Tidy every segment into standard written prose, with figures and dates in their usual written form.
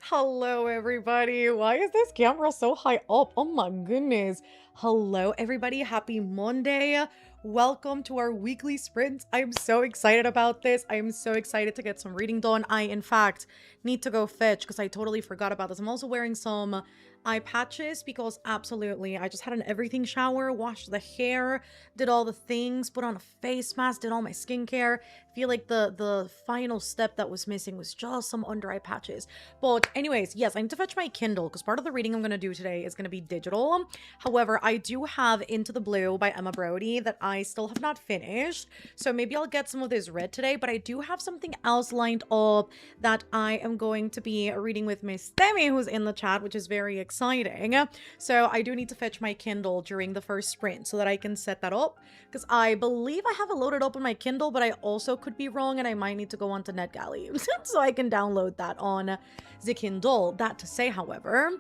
Hello, everybody. Why is this camera so high up? Oh my goodness. Hello, everybody. Happy Monday. Welcome to our weekly sprint. I'm so excited about this. I'm so excited to get some reading done. I, in fact, need to go fetch because I totally forgot about this. I'm also wearing some eye patches because absolutely, I just had an everything shower, washed the hair, did all the things, put on a face mask, did all my skincare. Feel like the final step that was missing was just some under eye patches. But anyways, yes, I need to fetch my Kindle because part of the reading I'm going to do today is going to be digital. However, I do have Into the Blue by Emma Brody that I still have not finished. So maybe I'll get some of this read today, but I do have something else lined up that I am going to be reading with Miss Demi, who's in the chat, which is very exciting. So I do need to fetch my Kindle during the first sprint so that I can set that up because I believe I have it loaded up on my Kindle, but I also could be wrong and I might need to go onto NetGalley so I can download that on the Kindle. That to say, however,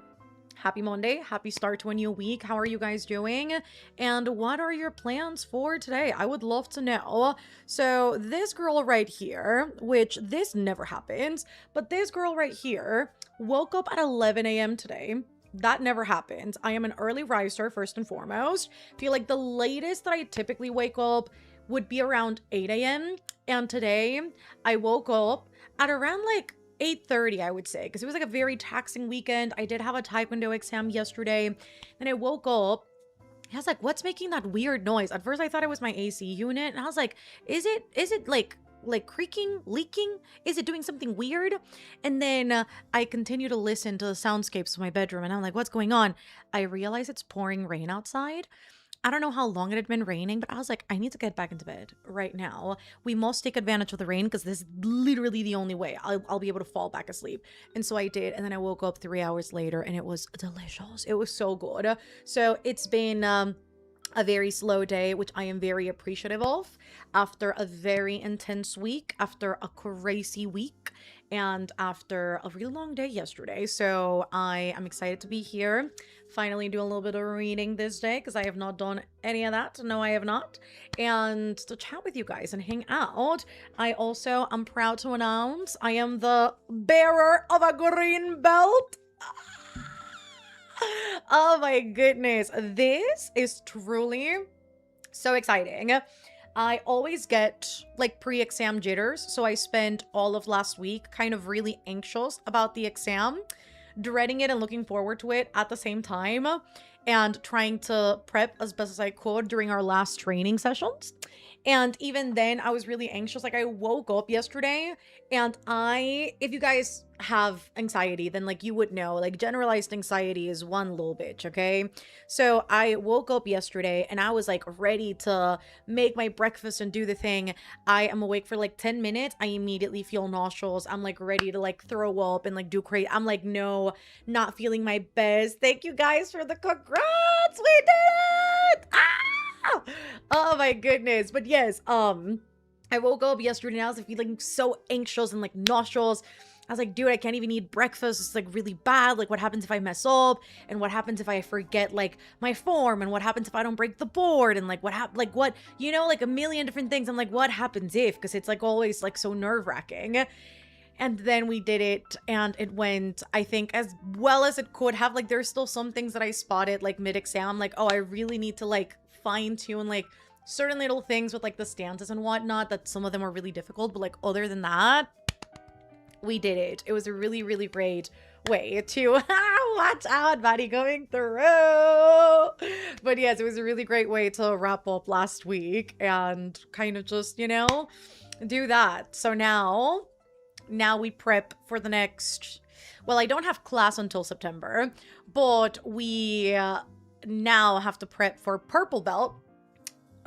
happy Monday, happy start to a new week. How are you guys doing? And what are your plans for today? I would love to know. So this girl right here, which this never happens, but this girl right here woke up at 11 a.m. today. That never happens. I am an early riser first and foremost. Feel like the latest that I typically wake up would be around 8 a.m. And today I woke up at around like 8:30, I would say, because it was like a very taxing weekend. I did have a taekwondo exam yesterday, and I woke up. I was like, "What's making that weird noise?" At first, I thought it was my AC unit, and I was like, "Is it like creaking, leaking? Is it doing something weird?" And then I continue to listen to the soundscapes of my bedroom, and I'm like, "What's going on?" I realize it's pouring rain outside. I don't know how long it had been raining, but I was like, I need to get back into bed right now. We must take advantage of the rain because this is literally the only way I'll be able to fall back asleep. And so I did. And then I woke up 3 hours later and it was delicious. It was so good. So it's been a very slow day, which I am very appreciative of after a very intense week, after a crazy week, and after a really long day yesterday. So I am excited to be here. Finally do a little bit of reading this day because I have not done any of that. No, I have not. And to chat with you guys and hang out. I also am proud to announce I am the bearer of a green belt. Oh my goodness. This is truly so exciting. I always get like pre-exam jitters, so I spent all of last week kind of really anxious about the exam, dreading it and looking forward to it at the same time, and trying to prep as best as I could during our last training sessions. And even then, I was really anxious. Like, I woke up yesterday and if you guys have anxiety, then like you would know, like generalized anxiety is one little bitch, okay? So I woke up yesterday and I was like ready to make my breakfast and do the thing. I am awake for like 10 minutes. I immediately feel nauseous. I'm like ready to like throw up and like do crazy. I'm like, no, not feeling my best. Thank you guys for the congrats. We did it! Ah! Oh my goodness. But yes, I woke up yesterday and I was like, feeling so anxious and like nauseous. I was like, dude, I can't even eat breakfast. It's like really bad. Like, what happens if I mess up? And what happens if I forget like my form? And what happens if I don't break the board? And like, what, like a million different things. I'm like, what happens if? Because it's like always like so nerve wracking. And then we did it and it went, I think, as well as it could have. Like, there's still some things that I spotted like mid-exam. Like, oh, I really need to like fine tune like certain little things with like the stanzas and whatnot, that some of them were really difficult. But like, other than that, we did it. It was a really, really great way to watch out, buddy, going through. But yes, it was a really great way to wrap up last week and kind of just, do that. So now we prep for the next, well, I don't have class until September, but we now have to prep for purple belt,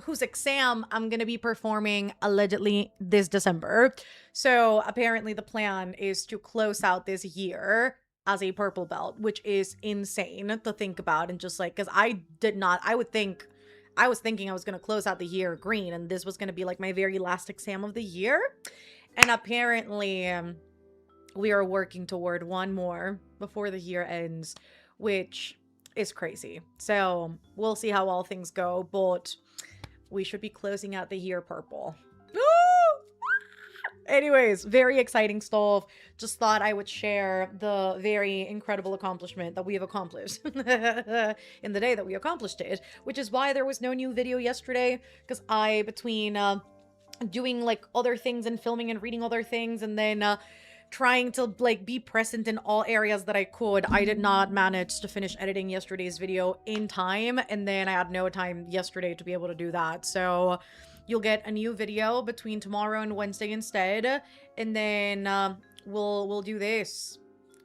whose exam I'm going to be performing allegedly this December. So apparently the plan is to close out this year as a purple belt, which is insane to think about. And just like, because I was thinking I was going to close out the year green and this was going to be like my very last exam of the year. And apparently we are working toward one more before the year ends, which is crazy. So we'll see how all things go, but we should be closing out the year purple. Anyways, very exciting stuff. Just thought I would share the very incredible accomplishment that we have accomplished in the day that we accomplished it, which is why there was no new video yesterday, because between doing like other things and filming and reading other things and then trying to like be present in all areas that I could, I did not manage to finish editing yesterday's video in time, and then I had no time yesterday to be able to do that. So you'll get a new video between tomorrow and Wednesday instead, and then we'll do this.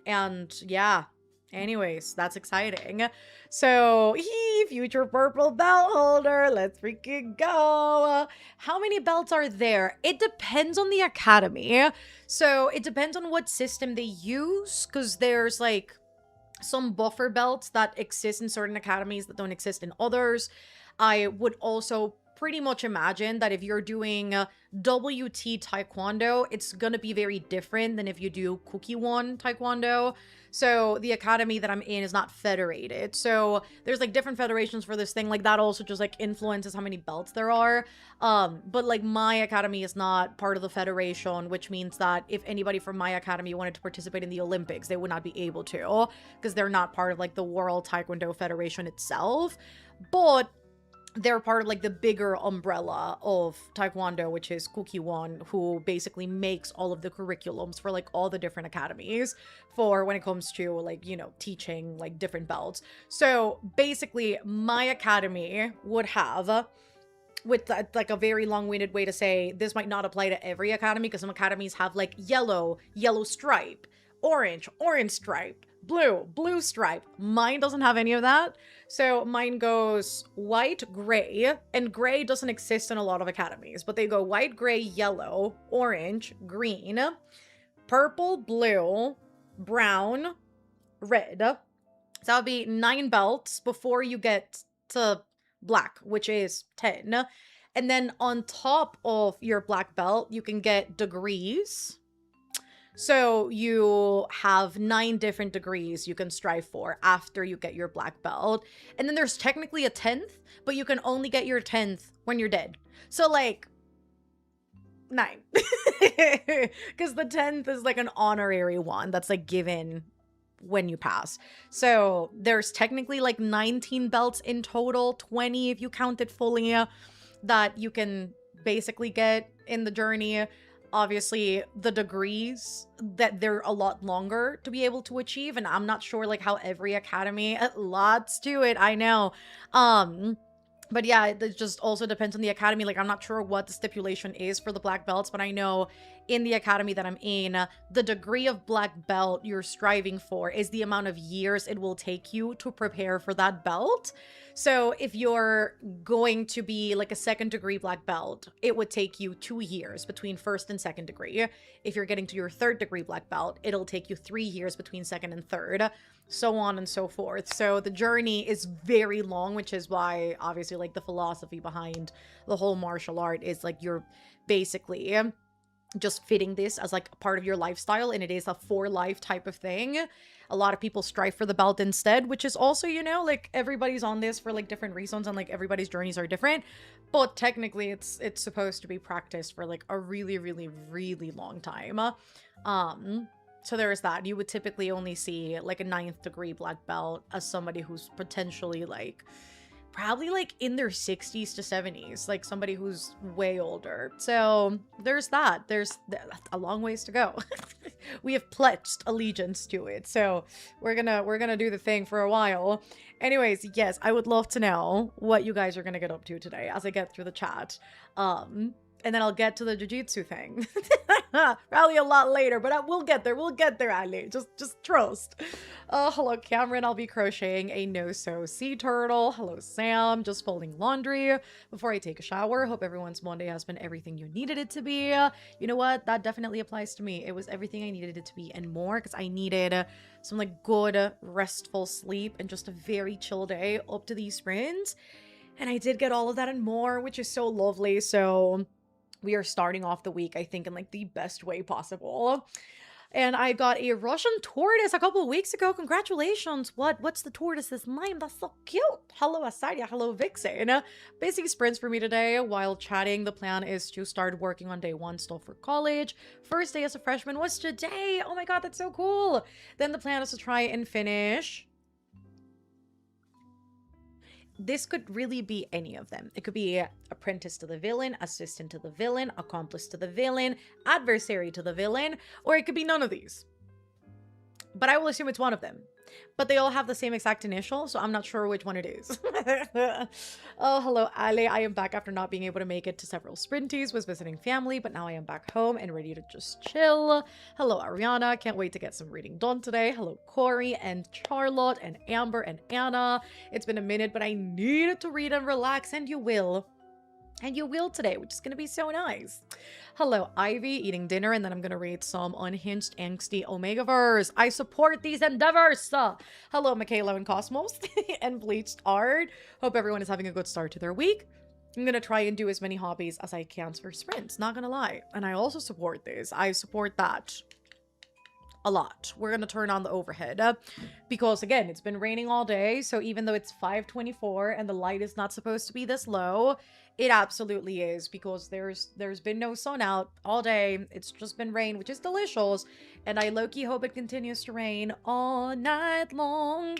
And yeah, anyways, that's exciting. So, future purple belt holder, let's freaking go. How many belts are there? It depends on the academy. So it depends on what system they use, because there's like some buffer belts that exist in certain academies that don't exist in others. I would also pretty much imagine that if you're doing WT Taekwondo, it's gonna be very different than if you do Cookie One Taekwondo. So the academy that I'm in is not federated. So there's like different federations for this thing. Like that also just like influences how many belts there are. But like my academy is not part of the federation, which means that if anybody from my academy wanted to participate in the Olympics, they would not be able to, because they're not part of like the World Taekwondo Federation itself. But they're part of like the bigger umbrella of Taekwondo, which is Cookie One, who basically makes all of the curriculums for like all the different academies for when it comes to like, you know, teaching like different belts. So basically my academy would have, with like a very long-winded way to say, this might not apply to every academy, because some academies have like yellow stripe, orange stripe, blue stripe. Mine doesn't have any of that. So mine goes white, gray, and gray doesn't exist in a lot of academies, but they go white, gray, yellow, orange, green, purple, blue, brown, red. So that would be 9 belts before you get to black, which is 10. And then on top of your black belt, you can get degrees. So you have 9 different degrees you can strive for after you get your black belt. And then there's technically a 10th, but you can only get your 10th when you're dead. So like 9. Because the 10th is like an honorary one that's like given when you pass. So there's technically like 19 belts in total, 20 if you count it fully, that you can basically get in the journey. Obviously, the degrees, that they're a lot longer to be able to achieve, and I'm not sure like how every academy, lots to it, I know. But yeah, it just also depends on the academy. Like, I'm not sure what the stipulation is for the black belts, but I know in the academy that I'm in, the degree of black belt you're striving for is the amount of years it will take you to prepare for that belt. So if you're going to be like a 2nd degree black belt, it would take you 2 years between 1st and 2nd degree. If you're getting to your 3rd degree black belt, it'll take you 3 years between 2nd and 3rd, so on and so forth. So the journey is very long, which is why obviously like the philosophy behind the whole martial art is like you're basically just fitting this as like a part of your lifestyle, and it is a for life type of thing. A lot of people strive for the belt instead, which is also, you know, like everybody's on this for like different reasons, and like everybody's journeys are different, but technically it's supposed to be practiced for like a really long time. So there's that. You would typically only see like a 9th degree black belt as somebody who's potentially like probably like in their 60s to 70s, like somebody who's way older. So there's that. There's a long ways to go. We have pledged allegiance to it, so we're gonna do the thing for a while. Anyways, yes, I would love to know what you guys are gonna get up to today as I get through the chat. And then I'll get to the jiu-jitsu thing. Probably a lot later, but we'll get there. We'll get there, Ali. Just trust. Hello, Cameron. I'll be crocheting a no-sew sea turtle. Hello, Sam. Just folding laundry before I take a shower. Hope everyone's Monday has been everything you needed it to be. You know what? That definitely applies to me. It was everything I needed it to be and more, because I needed some like good, restful sleep and just a very chill day up to these sprints. And I did get all of that and more, which is so lovely. So we are starting off the week, I think, in like the best way possible. And I got a Russian tortoise a couple of weeks ago. Congratulations. What's the tortoise's name? That's so cute. Hello, Asadia. Hello, Vixen. Busy sprints for me today. While chatting, the plan is to start working on day one stuff for college. First day as a freshman was today. Oh my god, that's so cool. Then the plan is to try and finish. This could really be any of them. It could be apprentice to the villain, assistant to the villain, accomplice to the villain, adversary to the villain, or it could be none of these. But I will assume it's one of them. But they all have the same exact initial, so I'm not sure which one it is. Oh, hello, Ale. I am back after not being able to make it to several sprinties. Was visiting family, but now I am back home and ready to just chill. Hello, Ariana. Can't wait to get some reading done today. Hello, Corey and Charlotte and Amber and Anna. It's been a minute, but I needed to read and relax, and you will. And you will today, which is going to be so nice. Hello, Ivy, eating dinner, and then I'm going to read some unhinged, angsty Omegaverse. I support these endeavors. Hello, Michaela and Cosmos and Bleached Art. Hope everyone is having a good start to their week. I'm going to try and do as many hobbies as I can for sprints, not going to lie. And I also support this. I support that a lot. We're going to turn on the overhead because, again, it's been raining all day. So even though it's 5:24 and the light is not supposed to be this low, it absolutely is, because there's been no sun out all day. It's just been rain, which is delicious. And I low-key hope it continues to rain all night long.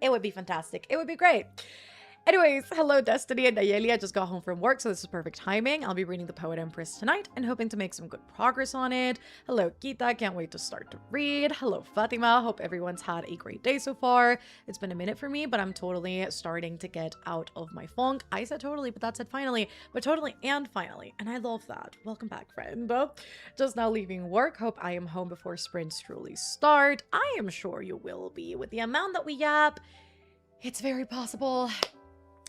It would be fantastic. It would be great. Anyways, hello Destiny and Nayeli. I just got home from work, so this is perfect timing. I'll be reading The Poet Empress tonight and hoping to make some good progress on it. Hello Gita, can't wait to start to read. Hello Fatima, hope everyone's had a great day so far. It's been a minute for me, but I'm totally starting to get out of my funk. I said totally, but that said finally, but totally and finally, and I love that. Welcome back, friend. Just now leaving work. Hope I am home before sprints truly start. I am sure you will be. With the amount that we yap, it's very possible.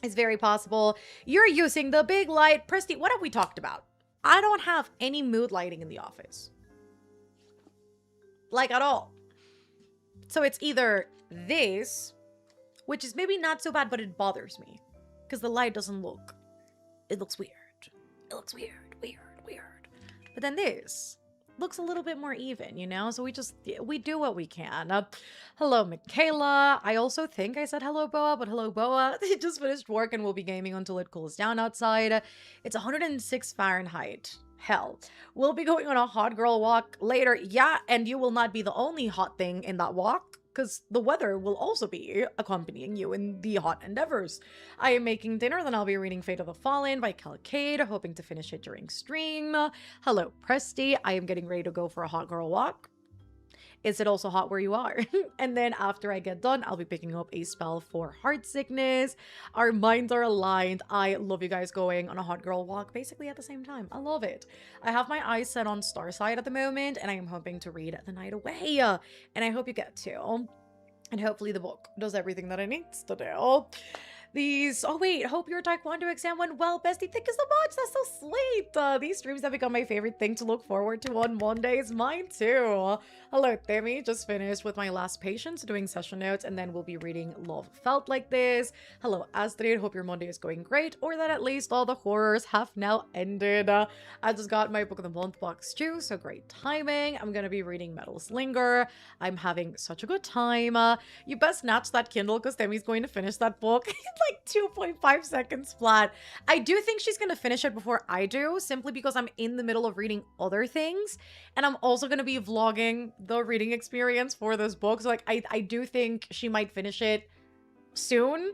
It's very possible. You're using the big light. Presti, what have we talked about? I don't have any mood lighting in the office. Like, at all. So it's either this, which is maybe not so bad, but it bothers me. Because the light doesn't look... It looks weird. It looks weird. But then this looks a little bit more even, you know? So we do what we can. Hello, Michaela. I also think I said hello, Boa, but hello, Boa. It just finished work and we'll be gaming until it cools down outside. It's 106 Fahrenheit. Hell. We'll be going on a hot girl walk later. Yeah, and you will not be the only hot thing in that walk, because the weather will also be accompanying you in the hot endeavors. I am making dinner, then I'll be reading Fate of the Fallen by Calcade, hoping to finish it during stream. Hello, Presti. I am getting ready to go for a hot girl walk. Is it also hot where you are? And then after I get done, I'll be picking up a spell for heart sickness. Our minds are aligned. I love you guys going on a hot girl walk basically at the same time. I love it. I have my eyes set on Starside at the moment, and I am hoping to read The Night Away. And I hope you get to. And hopefully the book does everything that it needs to do. Oh wait, hope your Taekwondo exam went well, bestie. Thank you so much. That's so sweet. These streams have become my favorite thing to look forward to on Mondays. Mine too. Hello, Themi. Just finished with my last patients doing session notes, and then we'll be reading Love Felt Like This. Hello, Astrid. Hope your Monday is going great, or that at least all the horrors have now ended. I just got my Book of the Month box too, so great timing. I'm gonna be reading Metals Linger. I'm having such a good time. You best snatch that Kindle because Themi's going to finish that book. Like 2.5 seconds flat. I do think she's gonna finish it before I do, simply because I'm in the middle of reading other things, and I'm also gonna be vlogging the reading experience for this book. So like I do think she might finish it sooner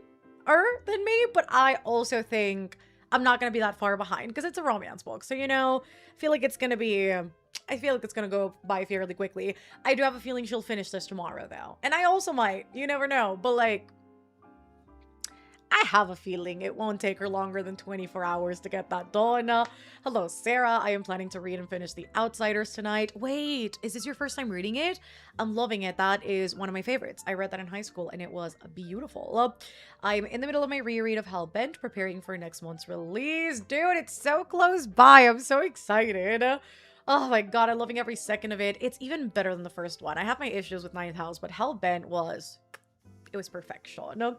than me, but I also think I'm not gonna be that far behind because it's a romance book. So, you know, I feel like it's gonna go by fairly quickly. I do have a feeling she'll finish this tomorrow though, and I also might. You never know, but like, I have a feeling it won't take her longer than 24 hours to get that done. Hello, Sarah. I am planning to read and finish The Outsiders tonight. Wait, is this your first time reading it? I'm loving it. That is one of my favorites. I read that in high school and it was beautiful. I'm in the middle of my reread of Hellbent, preparing for next month's release. Dude, it's so close by. I'm so excited. Oh my god, I'm loving every second of it. It's even better than the first one. I have my issues with Ninth House, but Hellbent was it was perfection.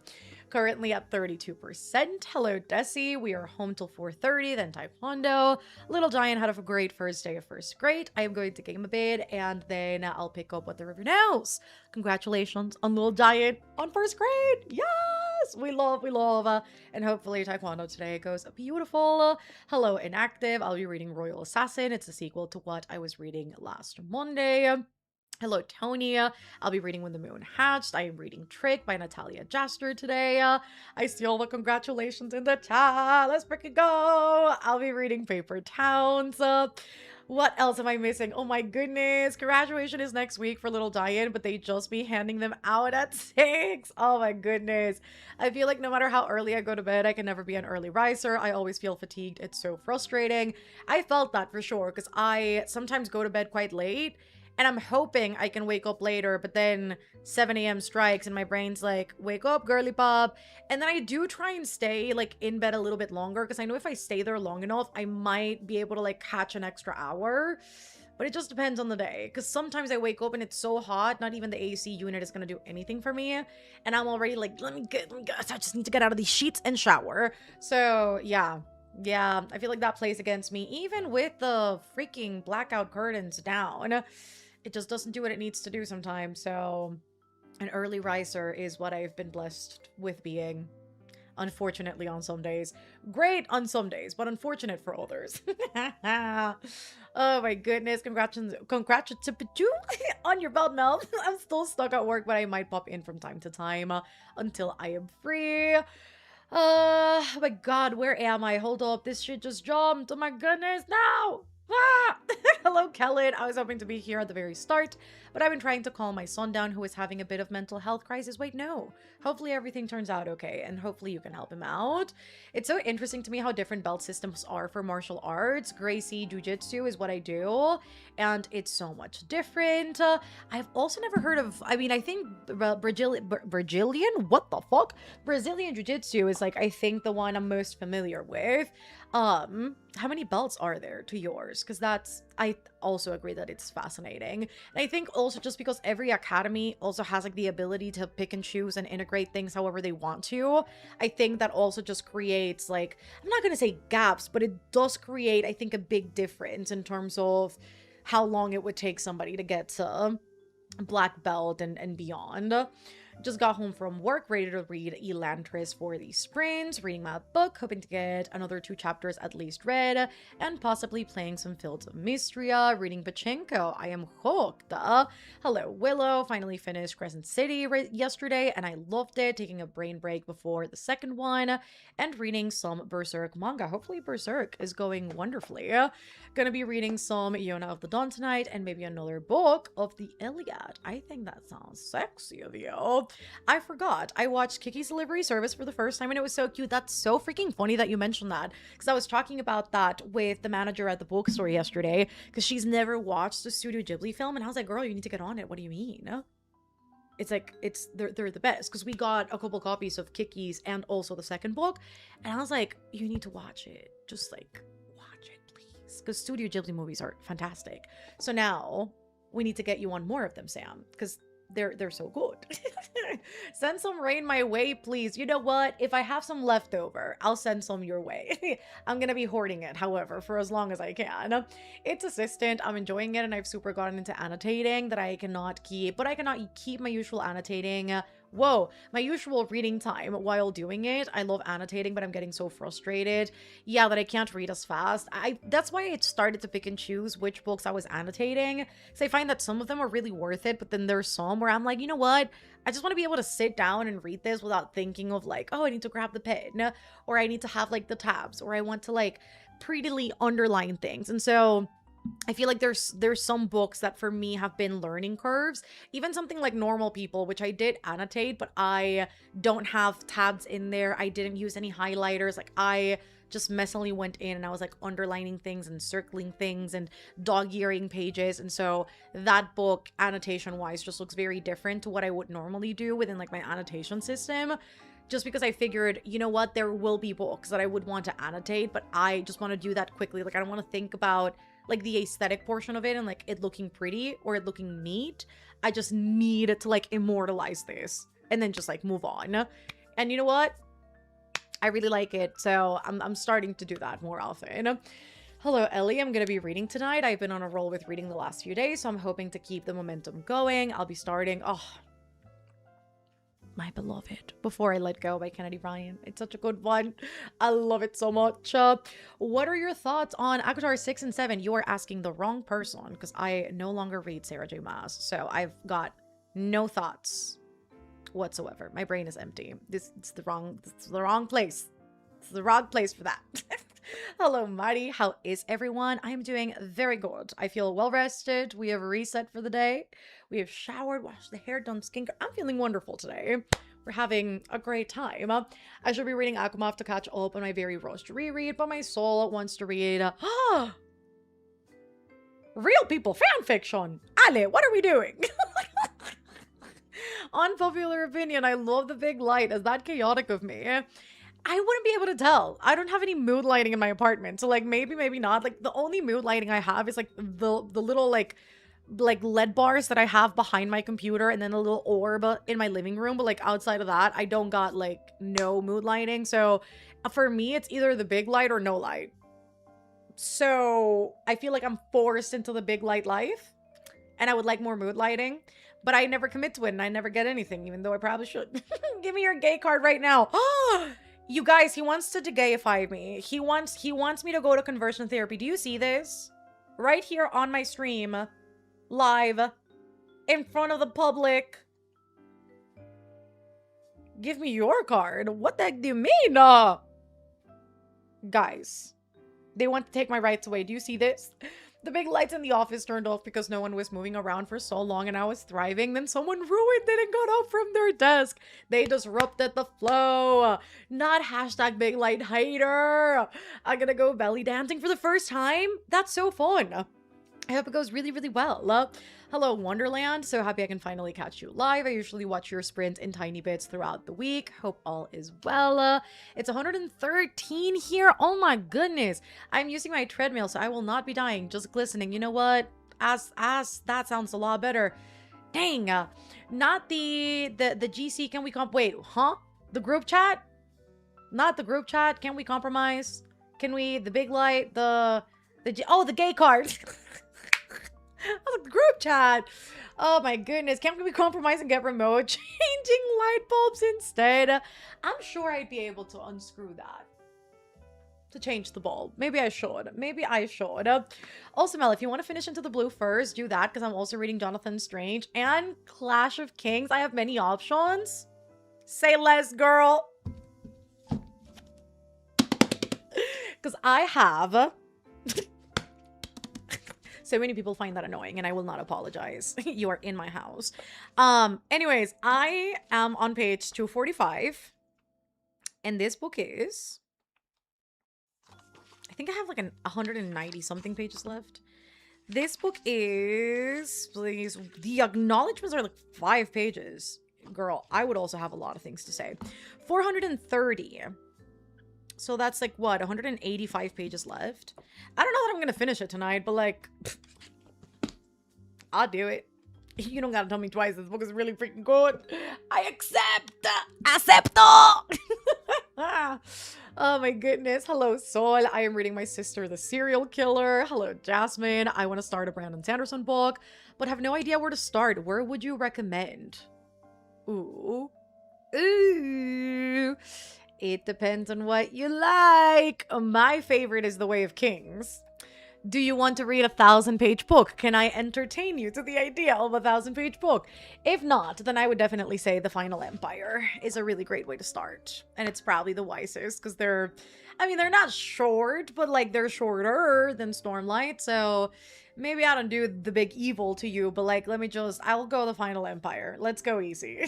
Currently at 32%. Hello, Desi. We are home till 4:30, then Taekwondo. Little Giant had a great first day of first grade. I am going to game a bit, and then I'll pick up with the River Nows. Congratulations on Little Giant on first grade. Yes! We love. And hopefully Taekwondo today goes beautiful. Hello, Inactive. I'll be reading Royal Assassin. It's a sequel to what I was reading last Monday. Hello, Tony. I'll be reading When the Moon Hatched. I am reading Trick by Natalia Jaster today. I see all the congratulations in the chat. Let's freaking go. I'll be reading Paper Towns. What else am I missing? Oh my goodness. Graduation is next week for Little Giant, but they just be handing them out at 6. Oh my goodness. I feel like no matter how early I go to bed, I can never be an early riser. I always feel fatigued. It's so frustrating. I felt that for sure because I sometimes go to bed quite late. And I'm hoping I can wake up later, but then 7 a.m. strikes and my brain's like, wake up, girly pop. And then I do try and stay like in bed a little bit longer because I know if I stay there long enough, I might be able to like catch an extra hour. But it just depends on the day because sometimes I wake up and it's so hot, not even the AC unit is going to do anything for me. And I'm already like, let me get, I just need to get out of these sheets and shower. So yeah. Yeah, I feel like that plays against me, even with the freaking blackout curtains down. It just doesn't do what it needs to do sometimes, so an early riser is what I've been blessed with being. Unfortunately on some days. Great on some days, but unfortunate for others. Oh my goodness, congrats on your belt, Mel. I'm still stuck at work, but I might pop in from time to time until I am free. Oh my god, where am I? Hold up, this shit just jumped. Oh my goodness, no! Ah! Hello, Kellen. I was hoping to be here at the very start, but I've been trying to calm my son down who is having a bit of mental health crisis. Wait, no. Hopefully everything turns out okay, and hopefully you can help him out. It's so interesting to me how different belt systems are for martial arts. Gracie Jiu-Jitsu is what I do, and it's so much different. I've also never heard of, I mean, I think Brazilian? What the fuck? Brazilian Jiu-Jitsu is like, I think the one I'm most familiar with. How many belts are there to yours? Because that's, I also agree that it's fascinating. And I think also just because every academy also has like the ability to pick and choose and integrate things however they want to, I think that also just creates like, I'm not going to say gaps, but it does create, I think, a big difference in terms of how long it would take somebody to get to black belt and beyond. Just got home from work, ready to read Elantris for the sprint, reading my book, hoping to get another 2 chapters at least read, and possibly playing some Fields of Mystria, reading Pachinko. I am hooked. Hello, Willow. Finally finished Crescent City yesterday, and I loved it, taking a brain break before the second one, and reading some Berserk manga. Hopefully Berserk is going wonderfully. Gonna be reading some Yona of the Dawn tonight, and maybe another book of the Iliad. I think that sounds sexy of you. I forgot. I watched Kiki's Delivery Service for the first time and it was so cute. That's so freaking funny that you mentioned that because I was talking about that with the manager at the bookstore yesterday because she's never watched the Studio Ghibli film and I was like, girl, you need to get on it. What do you mean? It's like, they're the best because we got a couple copies of Kiki's and also the second book and I was like, you need to watch it. Just like watch it, please, because Studio Ghibli movies are fantastic. So now we need to get you on more of them, Sam, because they're so good. Send some rain my way, please. You know what? If I have some leftover, I'll send some your way. I'm gonna be hoarding it, however, for as long as I can. It's assistant. I'm enjoying it, and I've super gotten into annotating that I cannot keep, but I cannot keep my usual annotating. Whoa, my usual reading time while doing it. I love annotating, but I'm getting so frustrated. Yeah, that I can't read as fast. That's why I started to pick and choose which books I was annotating. Because I find that some of them are really worth it, but then there's some where I'm like, you know what? I just want to be able to sit down and read this without thinking of like, oh, I need to grab the pen, or I need to have like the tabs, or I want to like prettily underline things. And so I feel like there's some books that for me have been learning curves. Even something like Normal People, which I did annotate, but I don't have tabs in there. I didn't use any highlighters. Like I just messily went in and I was like underlining things and circling things and dog-earing pages. And so that book annotation wise just looks very different to what I would normally do within like my annotation system. Just because I figured, you know what, there will be books that I would want to annotate, but I just want to do that quickly. Like I don't want to think about like the aesthetic portion of it and like it looking pretty or it looking neat. I just need to like immortalize this. and then just like move on. And you know what? I really like it, so I'm starting to do that more often. Hello, Ellie. I'm going to be reading tonight. I've been on a roll with reading the last few days, so I'm hoping to keep the momentum going. I'll be starting... Oh, My Beloved, Before I Let Go by Kennedy Ryan. It's such a good one. I love it so much. What are your thoughts on ACOTAR 6 and 7? You are asking the wrong person, because I no longer read Sarah J. Maas, so I've got no thoughts whatsoever. My brain is empty. It's the wrong place. It's the wrong place for that. Hello, Marty. How is everyone? I am doing very good. I feel well rested. We have reset for the day. We have showered, washed the hair, done skincare. I'm feeling wonderful today. We're having a great time. I should be reading Akumov to catch up on my very rushed reread, but my soul wants to read real people fan fiction. Ale, what are we doing? Unpopular opinion. I love the big light. Is that chaotic of me? I wouldn't be able to tell. I don't have any mood lighting in my apartment. So like maybe not. Like the only mood lighting I have is like the little like LED bars that I have behind my computer and then a little orb in my living room. But like outside of that, I don't got like no mood lighting. So for me, it's either the big light or no light. So I feel like I'm forced into the big light life and I would like more mood lighting. But I never commit to it and I never get anything, even though I probably should. Give me your gay card right now. You guys, he wants to de-gayify me. He wants me to go to conversion therapy. Do you see this? Right here on my stream. Live. In front of the public. Give me your card. What the heck do you mean? Guys. They want to take my rights away. Do you see this? The big lights in the office turned off because no one was moving around for so long and I was thriving. Then someone ruined it and got up from their desk. They disrupted the flow. Not hashtag big light hater. I'm gonna go belly dancing for the first time. That's so fun. I hope it goes really, really well. Hello, Wonderland. So happy I can finally catch you live. I usually watch your sprint in tiny bits throughout the week. Hope all is well. It's 113 here. Oh my goodness. I'm using my treadmill, so I will not be dying. Just glistening. You know what? As that sounds a lot better. Dang. Not the GC. Can we wait, huh? The group chat? Not the group chat. Can we compromise? Can we, the big light, the gay card. Oh, the group chat. Oh my goodness. Can't we compromise and get remote changing light bulbs instead? I'm sure I'd be able to unscrew that to change the bulb. Maybe I should. Also, Mel, if you want to finish Into the Blue first, do that because I'm also reading Jonathan Strange and Clash of Kings. I have many options. Say less, girl. Because I have... So many people find that annoying, and I will not apologize. You are in my house. Anyways, I am on page 245. And this book is... I think I have like 190 something pages left. This book is... Please, the acknowledgements are like 5 pages. Girl, I would also have a lot of things to say. 430. So that's like, what, 185 pages left? I don't know that I'm going to finish it tonight, but like, I'll do it. You don't got to tell me twice. This book is really freaking good. I accept. Acepto. Oh my goodness. Hello, Sol. I am reading My Sister, the Serial Killer. Hello, Jasmine. I want to start a Brandon Sanderson book, but have no idea where to start. Where would you recommend? Ooh. Ooh. It depends on what you like. My favorite is The Way of Kings. Do you want to read a 1,000-page book? Can I entertain you to the idea of a 1,000-page book? If not, then I would definitely say The Final Empire is a really great way to start. And it's probably the wisest because they're not short, but like they're shorter than Stormlight. So maybe I don't do the big evil to you, but like, I'll go The Final Empire. Let's go easy.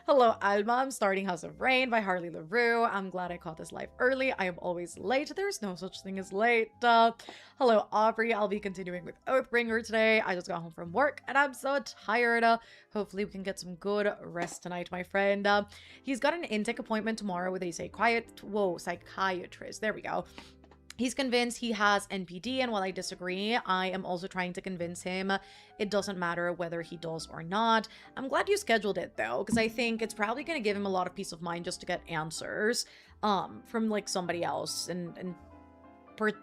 Hello, Alma. I'm starting House of Rain by Harley LaRue. I'm glad I caught this live early. I am always late. There's no such thing as late. Hello, Aubrey. I'll be continuing with Oathbringer today. I just got home from work and I'm so tired. Hopefully we can get some good rest tonight, my friend. He's got an intake appointment tomorrow with a psychiatrist. There we go. He's convinced he has NPD, and while I disagree, I am also trying to convince him it doesn't matter whether he does or not. I'm glad you scheduled it though, because I think it's probably going to give him a lot of peace of mind just to get answers from like somebody else, and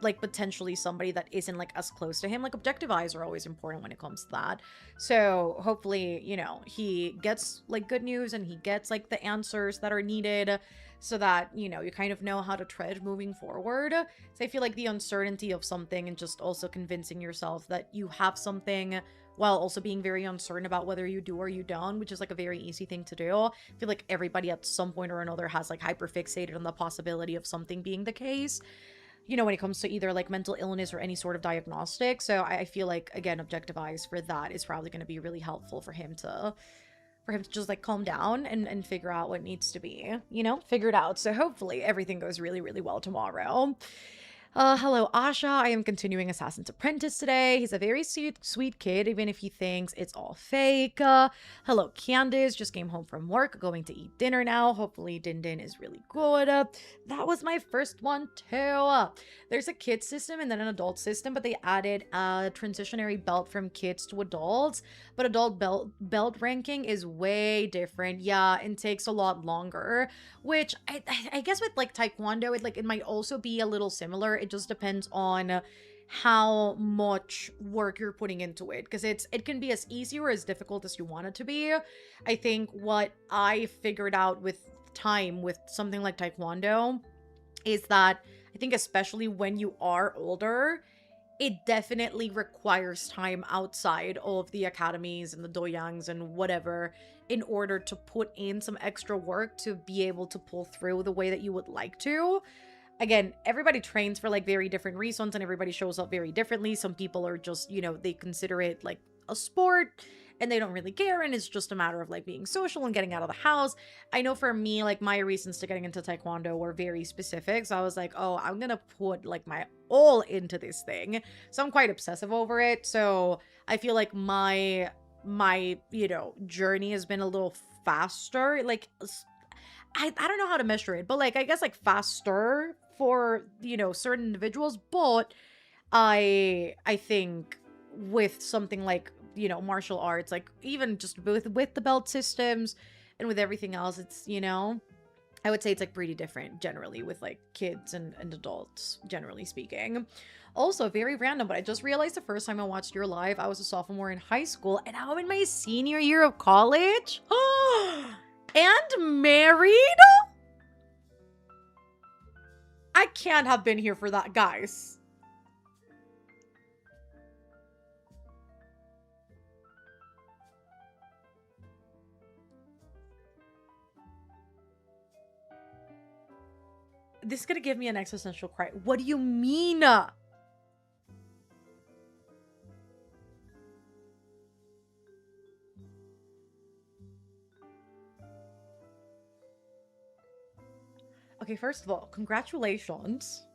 like potentially somebody that isn't like as close to him. Like objective eyes are always important when it comes to that. So hopefully, you know, he gets like good news and he gets like the answers that are needed so that, you know, you kind of know how to tread moving forward. So I feel like the uncertainty of something and just also convincing yourself that you have something while also being very uncertain about whether you do or you don't, which is like a very easy thing to do. I feel like everybody at some point or another has like hyperfixated on the possibility of something being the case, you know, when it comes to either like mental illness or any sort of diagnostic. So I feel like, again, objective eyes for that is probably going to be really helpful for him to just like calm down and figure out what needs to be, you know, figured out. So hopefully everything goes really, really well tomorrow. Hello, Asha. I am continuing Assassin's Apprentice today. He's a very sweet kid, even if he thinks it's all fake. Hello, Candace. Just came home from work, going to eat dinner now. Hopefully, Din Din is really good. That was my first one, too. There's a kid system and then an adult system, but they added a transitionary belt from kids to adults. But adult belt ranking is way different. Yeah, and takes a lot longer, which I guess with like Taekwondo, it might also be a little similar. It just depends on how much work you're putting into it, because it can be as easy or as difficult as you want it to be. I think what I figured out with time with something like Taekwondo is that I think especially when you are older, it definitely requires time outside of the academies and the doyangs and whatever in order to put in some extra work to be able to pull through the way that you would like to. Again, everybody trains for like very different reasons and everybody shows up very differently. Some people are just, you know, they consider it like a sport and they don't really care, and it's just a matter of like being social and getting out of the house. I know for me, like my reasons to getting into Taekwondo were very specific. So I was like, oh, I'm gonna put like my all into this thing. So I'm quite obsessive over it. So I feel like my you know, journey has been a little faster. Like I don't know how to measure it, but like I guess like faster for, you know, certain individuals. But I think with something like, you know, martial arts, like even just with the belt systems and with everything else, it's, you know, I would say it's like pretty different generally with like kids and adults, generally speaking. Also, very random, but I just realized the first time I watched your live, I was a sophomore in high school and now I'm in my senior year of college. And married? I can't have been here for that, guys. This is gonna give me an existential cry. What do you mean? Okay, first of all, congratulations.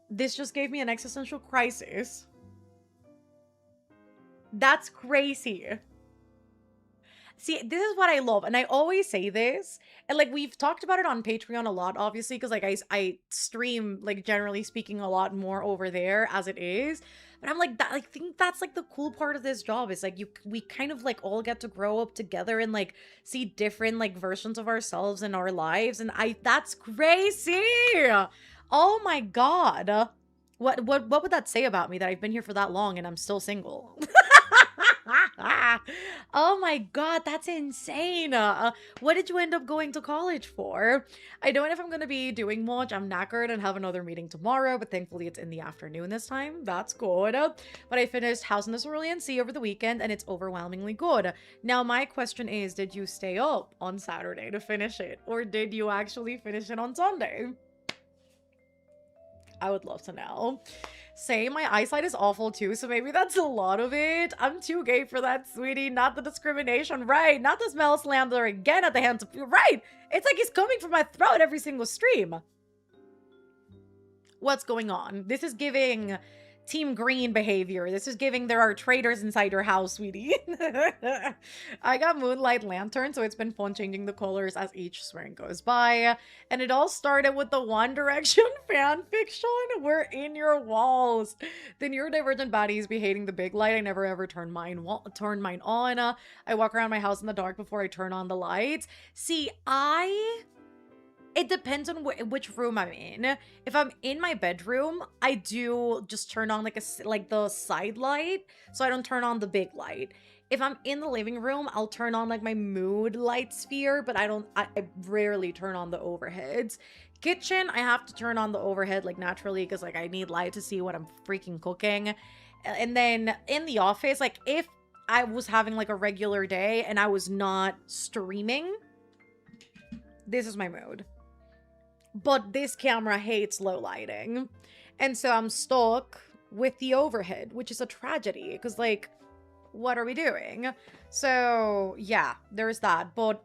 This just gave me an existential crisis. That's crazy. See, this is what I love, and I always say this, and like we've talked about it on Patreon a lot, obviously, because like I stream, like generally speaking, a lot more over there as it is. But I'm like that, I think that's like the cool part of this job is like we kind of like all get to grow up together and like see different like versions of ourselves in our lives, and that's crazy. Oh my god. What would that say about me that I've been here for that long and I'm still single? Oh my god, that's insane. What did you end up going to college for? I don't know if I'm gonna be doing much. I'm knackered and have another meeting tomorrow, but thankfully it's in the afternoon this time. That's good. But I finished House in the Cerulean Sea over the weekend and it's overwhelmingly good. Now my question is, did you stay up on Saturday to finish it, or did you actually finish it on Sunday? I would love to know. Same, my eyesight is awful too, so maybe that's a lot of it. I'm too gay for that, sweetie. Not the discrimination, right? Not the smell slander again at the hands of... Right! It's like he's coming for my throat every single stream. What's going on? This is giving team green behavior. This is giving there are traitors inside your house, sweetie. I got moonlight lantern, so it's been fun changing the colors as each spring goes by. And it all started with the One Direction fan fiction. We're in your walls. The neurodivergent baddies be hating the big light. I never ever turn mine on. I walk around my house in the dark before I turn on the lights. See, it depends on which room I'm in. If I'm in my bedroom, I do just turn on like the side light, so I don't turn on the big light. If I'm in the living room, I'll turn on like my mood light sphere, but I rarely turn on the overheads. Kitchen, I have to turn on the overhead like naturally because like I need light to see what I'm freaking cooking. And then in the office, like if I was having like a regular day and I was not streaming, this is my mood. But this camera hates low lighting. And so I'm stuck with the overhead, which is a tragedy because like, what are we doing? So yeah, there's that. But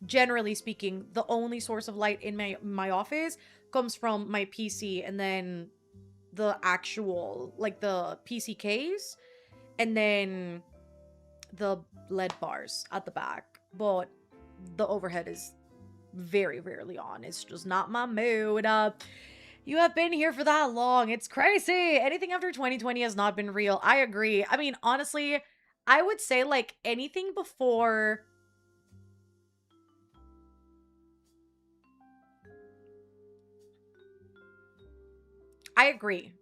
generally speaking, the only source of light in my office comes from my PC and then the actual, like the PC case and then the LED bars at the back. But the overhead is very rarely on. It's just not my mood. You have been here for that long. It's crazy. Anything after 2020 has not been real. I agree. I mean, honestly, I would say like anything before... I agree.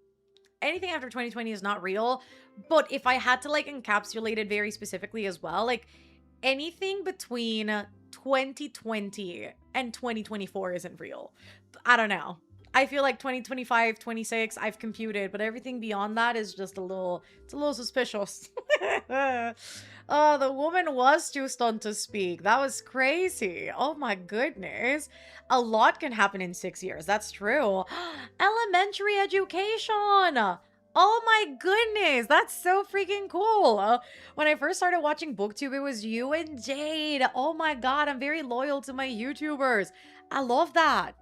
Anything after 2020 is not real. But if I had to like encapsulate it very specifically as well, like anything between 2020 and 2024 isn't real. I don't know. I feel like 2025, 26, I've computed, but everything beyond that is just it's a little suspicious. Oh, the woman was too stunned to speak. That was crazy. Oh my goodness. A lot can happen in 6 years. That's true. Elementary education. Oh my goodness, that's so freaking cool. When I first started watching BookTube, it was you and Jade. Oh my god, I'm very loyal to my YouTubers. I love that.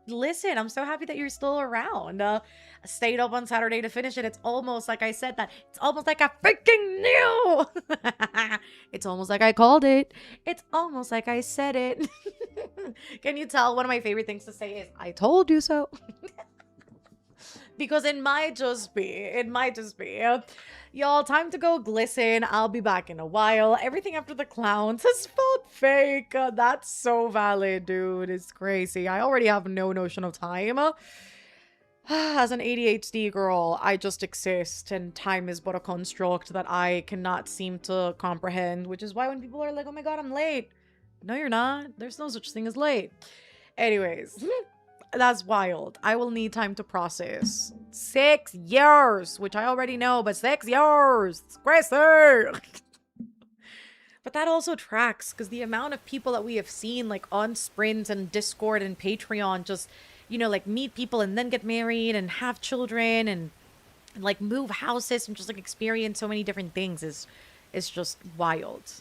Listen, I'm so happy that you're still around. I stayed up on Saturday to finish it. It's almost like I said that. It's almost like I freaking knew. It's almost like I called it. It's almost like I said it. Can you tell one of my favorite things to say is, I told you so. Because it might just be. It might just be. Y'all, time to go glisten. I'll be back in a while. Everything after the clowns has felt fake. That's so valid, dude. It's crazy. I already have no notion of time. As an ADHD girl, I just exist, and time is but a construct that I cannot seem to comprehend, which is why when people are like, oh my god, I'm late. No, you're not. There's no such thing as late. Anyways. That's wild. I will need time to process. 6 years, which I already know, but 6 years. It's crazy. But that also tracks because the amount of people that we have seen like on Sprint and Discord and Patreon just, you know, like meet people and then get married and have children and like move houses and just like experience so many different things is just wild.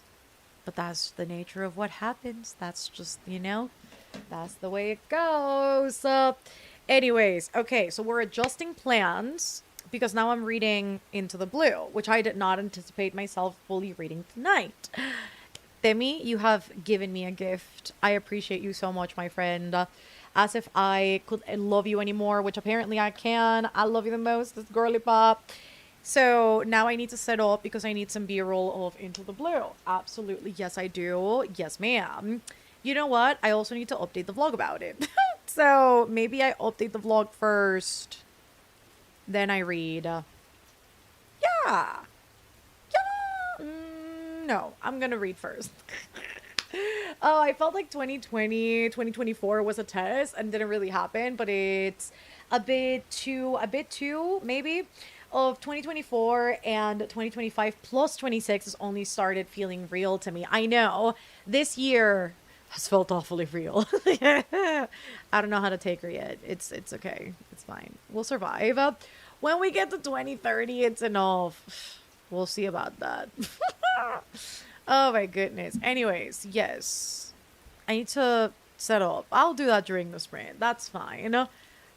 But that's the nature of what happens. That's just, you know, that's the way it goes. Anyways, okay, so we're adjusting plans because now I'm reading Into the Blue, which I did not anticipate myself fully reading tonight. Demi, you have given me a gift. I appreciate you so much, my friend. As if I could love you anymore, which apparently I can. I love you the most. It's girly pop. So now I need to set up because I need some B-roll of Into the Blue. Absolutely. Yes, I do. Yes, ma'am. You know what? I also need to update the vlog about it. So maybe I update the vlog first. Then I read. Yeah. Yeah. No, I'm going to read first. Oh, I felt like 2024 was a test and didn't really happen, but it's a bit too, maybe, of 2024 and 2025 plus 26 has only started feeling real to me. I know this year has felt awfully real. I don't know how to take her yet. It's okay. It's fine. We'll survive. When we get to 2030, it's enough. We'll see about that. Oh my goodness. Anyways, yes. I need to set up. I'll do that during the sprint. That's fine.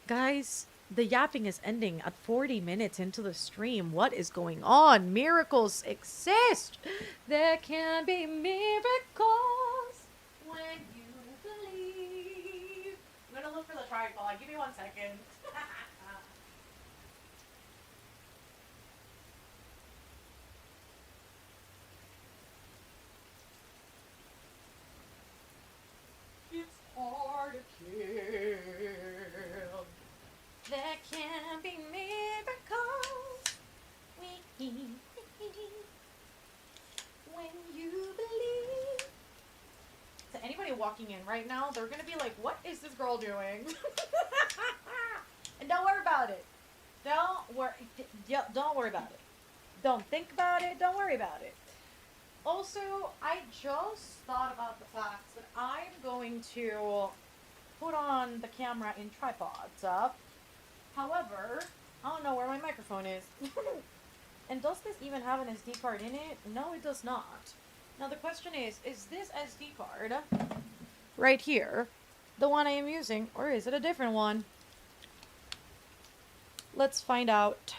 Guys, The yapping is ending at 40 minutes into the stream. What is going on? Miracles exist. There can be miracles when you believe. I'm gonna look for the tripod. Give me 1 second. It's hard to kill. There can be miracles when you believe. To anybody walking in right now, they're gonna be like, "What is this girl doing?" And don't worry about it. Don't worry. Don't worry about it. Don't think about it. Don't worry about it. Also, I just thought about the fact that I'm going to put on the camera in tripods up. However, I don't know where my microphone is. And does this even have an SD card in it? No, it does not. Now the question is this SD card right here the one I am using, or is it a different one? Let's find out.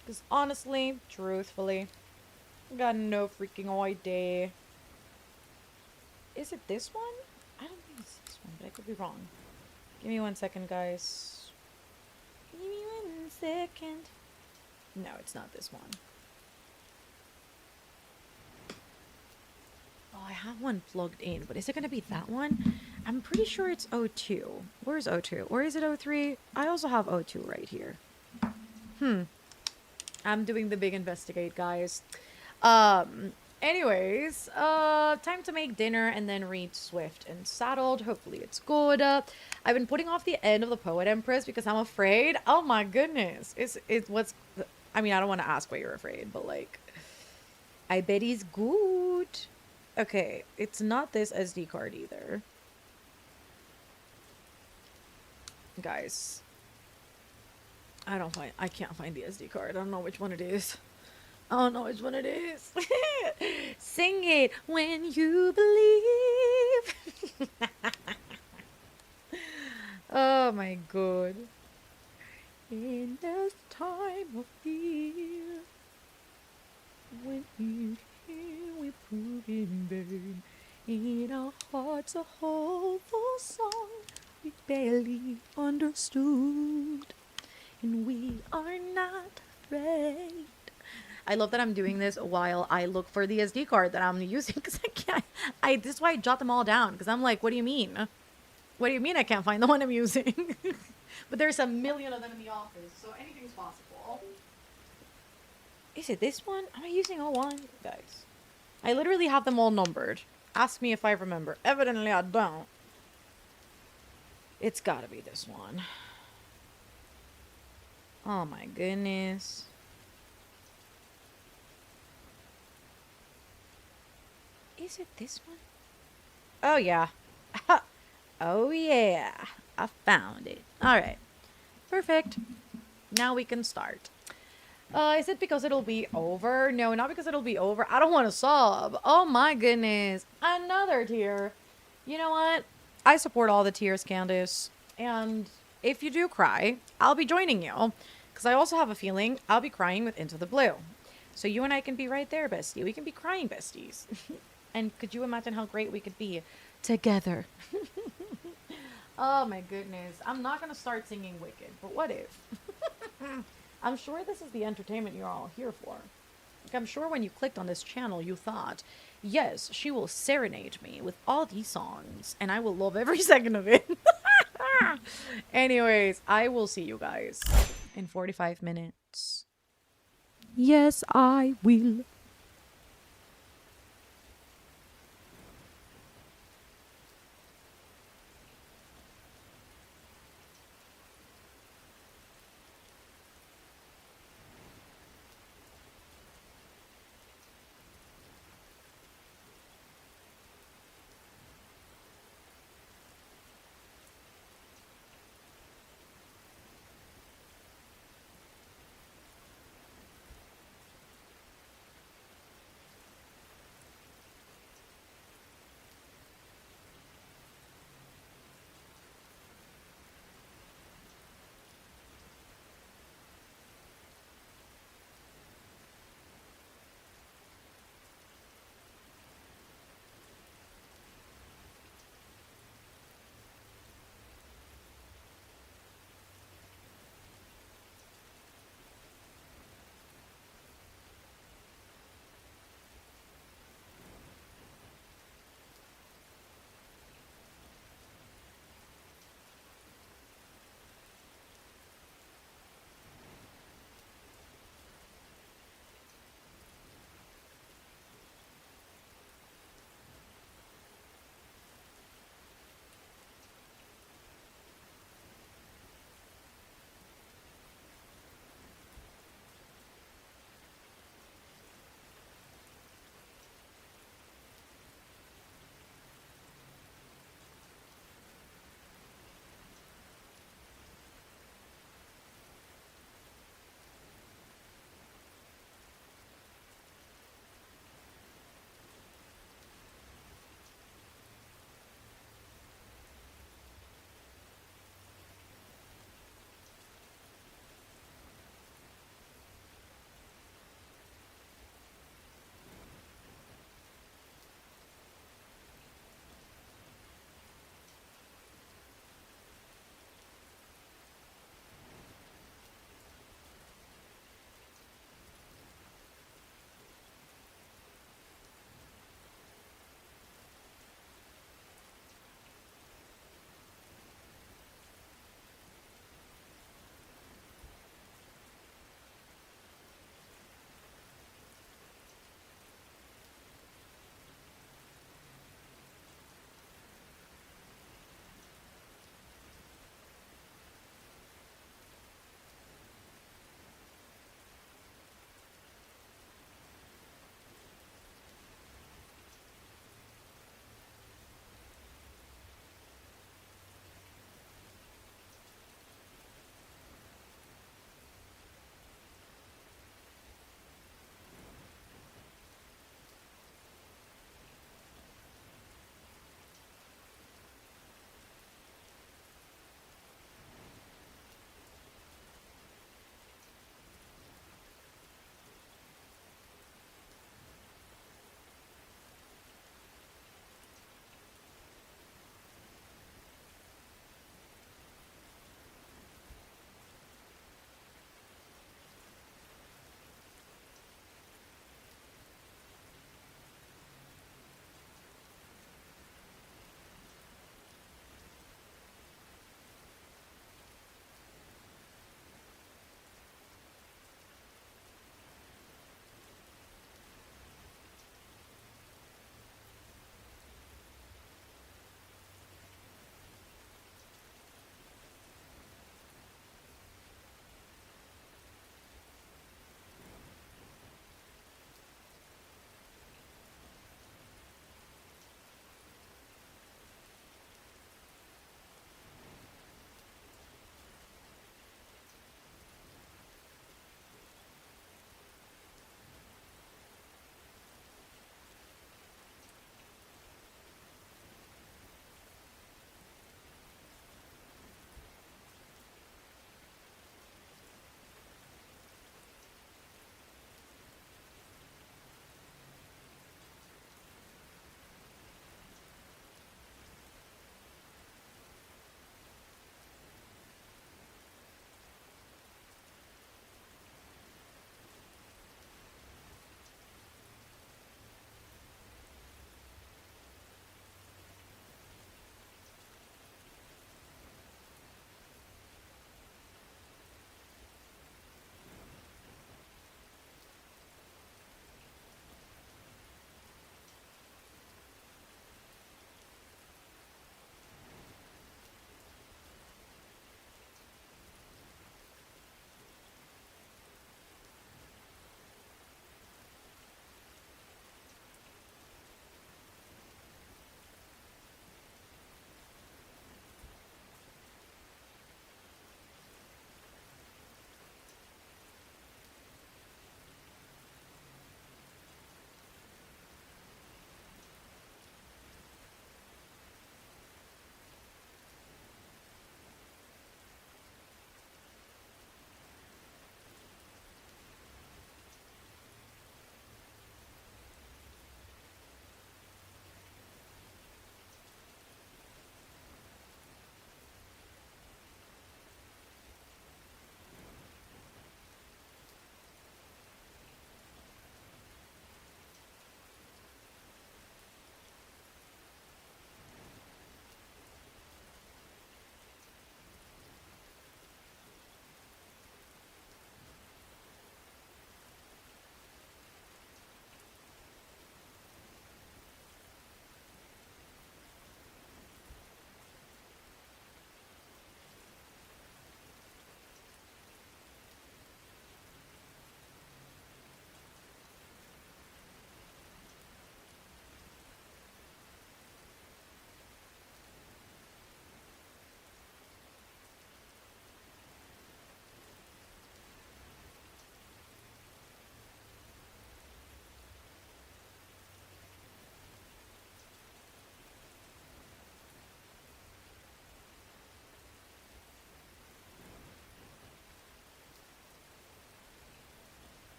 Because honestly, truthfully, I got no freaking idea. Is it this one? I don't think it's this one, but I could be wrong. Give me 1 second, guys. Give me 1 second. No, it's not this one. Oh, I have one plugged in, but is it going to be that one? I'm pretty sure it's O2. Where's O2? Or is it O3? I also have O2 right here. I'm doing the big investigate, guys. Anyways, time to make dinner and then read Swift and Saddled. Hopefully it's good. I've been putting off the end of the Poet Empress because I'm afraid. Oh my goodness. I mean, I don't want to ask why you're afraid, but like, I bet he's good. Okay, it's not this SD card either. Guys, I can't find the SD card. I don't know which one it is. I don't know which one it is. Sing it when you believe. Oh my god. In this time of fear, when each year we put in vain, in our hearts a hopeful song we barely understood, and we are not afraid. I love that I'm doing this while I look for the SD card that I'm using, because I can't. This is why I jot them all down, because I'm like, what do you mean? What do you mean I can't find the one I'm using? But there's a million of them in the office, so anything's possible. Is it this one? Am I using all one? Guys, I literally have them all numbered. Ask me if I remember. Evidently I don't. It's gotta be this one. Oh my goodness. Is it this one? Oh yeah. Oh yeah. I found it. Alright. Perfect. Now we can start. Is it because it'll be over? No, not because it'll be over. I don't want to sob. Oh my goodness. Another tear. You know what? I support all the tears, Candace. And if you do cry, I'll be joining you. Because I also have a feeling I'll be crying with Into the Blue. So you and I can be right there, bestie. We can be crying besties. And could you imagine how great we could be together? Oh my goodness. I'm not going to start singing Wicked, but what if? I'm sure this is the entertainment you're all here for. Like, I'm sure when you clicked on this channel, you thought, yes, she will serenade me with all these songs, and I will love every second of it. Anyways, I will see you guys in 45 minutes. Yes, I will.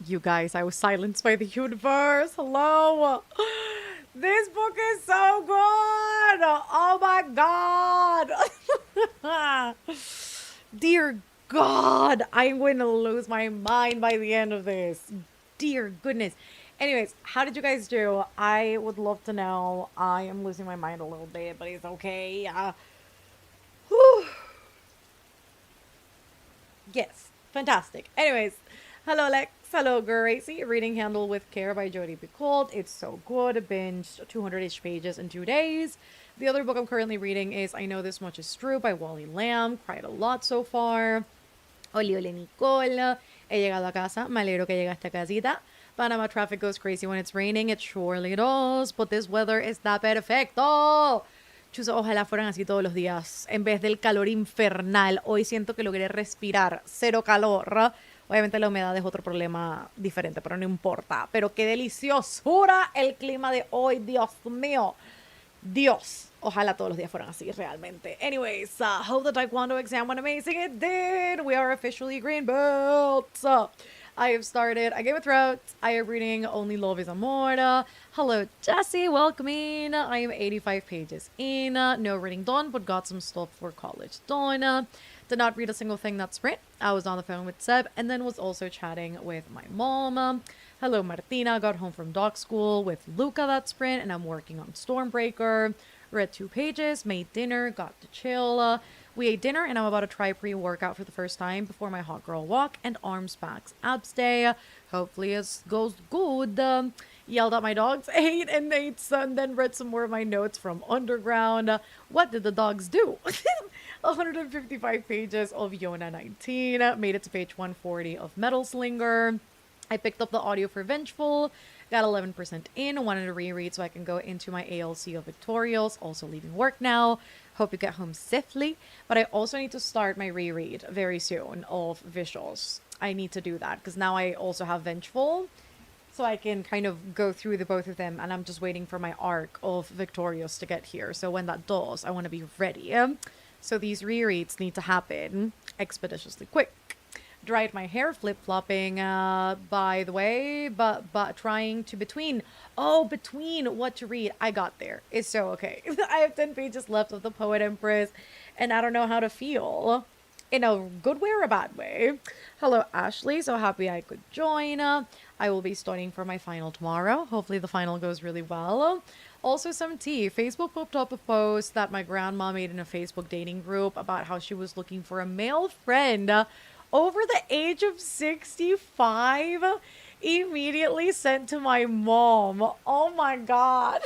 You guys, I was silenced by the universe. Hello. This book is so good. Oh my God. Dear God, I'm going to lose my mind by the end of this. Dear goodness. Anyways, how did you guys do? I would love to know. I am losing my mind a little bit, but it's okay. Whew. Yes, fantastic. Anyways, hello Lex, hello Gracie. Reading Handle with Care by Jodi Picoult. It's so good. Binged 200-ish pages in 2 days. The other book I'm currently reading is I Know This Much Is True by Wally Lamb. Cried a lot so far. Oli, oli, Nicole. He llegado a casa. Me alegro que llegaste a casita. Panama traffic goes crazy when it's raining. It surely does. But this weather está perfecto. Chuso, ojalá fueran así todos los días. En vez del calor infernal. Hoy siento que logré respirar. Cero calor. Obviamente la humedad es otro problema diferente, pero no importa. Pero qué deliciosura el clima de hoy. Dios mío. Dios. Ojalá todos los días fueran así, realmente. Anyways, hope the Taekwondo exam went amazing. It did. We are officially green belts. I have started A Game of Thrones. I am reading Only Love is Amor. Hello, Jessie. Welcome in. I am 85 pages in. No reading done, but got some stuff for college done. Did not read a single thing that sprint. I was on the phone with Seb and then was also chatting with my mom. Hello, Martina. Got home from dog school with Luca that sprint, and I'm working on Stormbreaker. Read 2 pages, made dinner, got to chill. We ate dinner, and I'm about to try pre-workout for the first time before my hot girl walk and arms, backs, abs day. Hopefully it goes good. Yelled at my dogs, ate and ate some, then read some more of my notes from Underground. What did the dogs do? 155 pages of Yona 19. Made it to page 140 of Metal Slinger. I picked up the audio for Vengeful. Got 11% in. Wanted to reread so I can go into my ALC of Victorials. Also leaving work now. Hope you get home safely. But I also need to start my reread very soon of Visuals. I need to do that because now I also have Vengeful. So I can kind of go through the both of them. And I'm just waiting for my arc of Victorious to get here. So when that does, I want to be ready. So these rereads need to happen expeditiously quick. Dried my hair, flip-flopping, by the way, but trying to between what to read. I got there. It's so okay. I have 10 pages left of The Poet Empress, and I don't know how to feel. In a good way or a bad way. Hello, Ashley. So happy I could join. I will be studying for my final tomorrow. Hopefully the final goes really well. Also some tea. Facebook popped up a post that my grandma made in a Facebook dating group about how she was looking for a male friend over the age of 65. Immediately sent to my mom. Oh my God.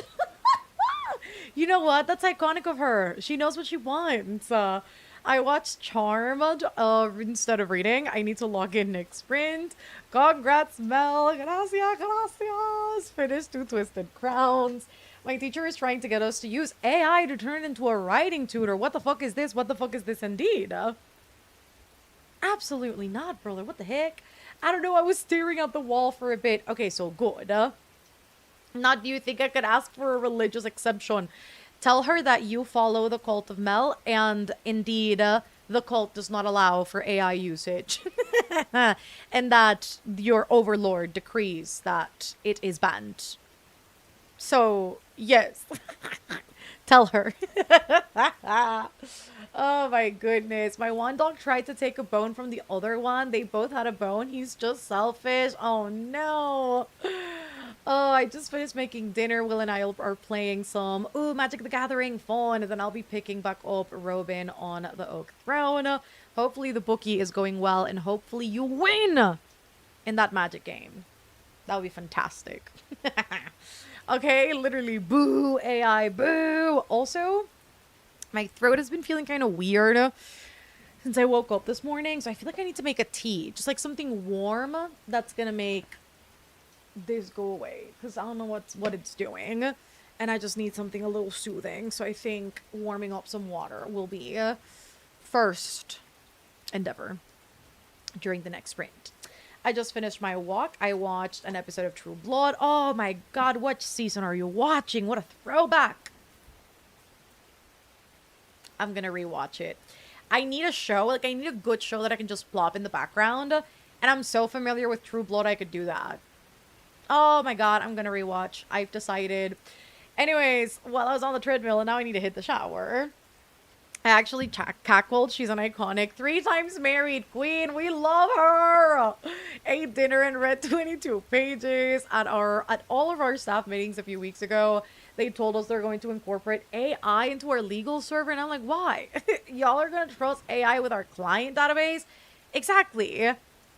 You know what? That's iconic of her. She knows what she wants. I watched Charmed instead of reading. I need to log in next sprint. Congrats, Mel. Gracias, gracias. Finished 2 Twisted Crowns. My teacher is trying to get us to use AI to turn it into a writing tutor. What the fuck is this? What the fuck is this indeed? Absolutely not, brother. What the heck? I don't know. I was staring at the wall for a bit. Okay, so good. Not do you think I could ask for a religious exemption? Tell her that you follow the cult of Mel, and indeed, the cult does not allow for AI usage. And that your overlord decrees that it is banned. So, yes. Tell her. Oh my goodness. My one dog tried to take a bone from the other one. They both had a bone. He's just selfish. Oh no. Oh, I just finished making dinner. Will and I are playing some Magic the Gathering fun. And then I'll be picking back up Robin on the Oak Throne. Hopefully the bookie is going well. And hopefully you win in that Magic game. That would be fantastic. Okay, literally boo AI, boo. Also, my throat has been feeling kind of weird since I woke up this morning. So I feel like I need to make a tea. Just like something warm that's going to make this go away. Because I don't know what it's doing. And I just need something a little soothing. So I think warming up some water will be first endeavor during the next sprint. I just finished my walk. I watched an episode of True Blood. Oh my God, what season are you watching? What a throwback. I'm gonna rewatch it. I need a show, like I need a good show that I can just plop in the background And I'm so familiar with True Blood, I could do that. Oh my god, I'm gonna rewatch. I've decided. Anyways, while I was on the treadmill and now I need to hit the shower, I actually cackled. She's an iconic 3 times married queen. We love her. Ate dinner and read 22 pages at all of our staff meetings a few weeks ago. They told us they're going to incorporate AI into our legal server, and I'm like, why? Y'all are gonna trust AI with our client database? Exactly.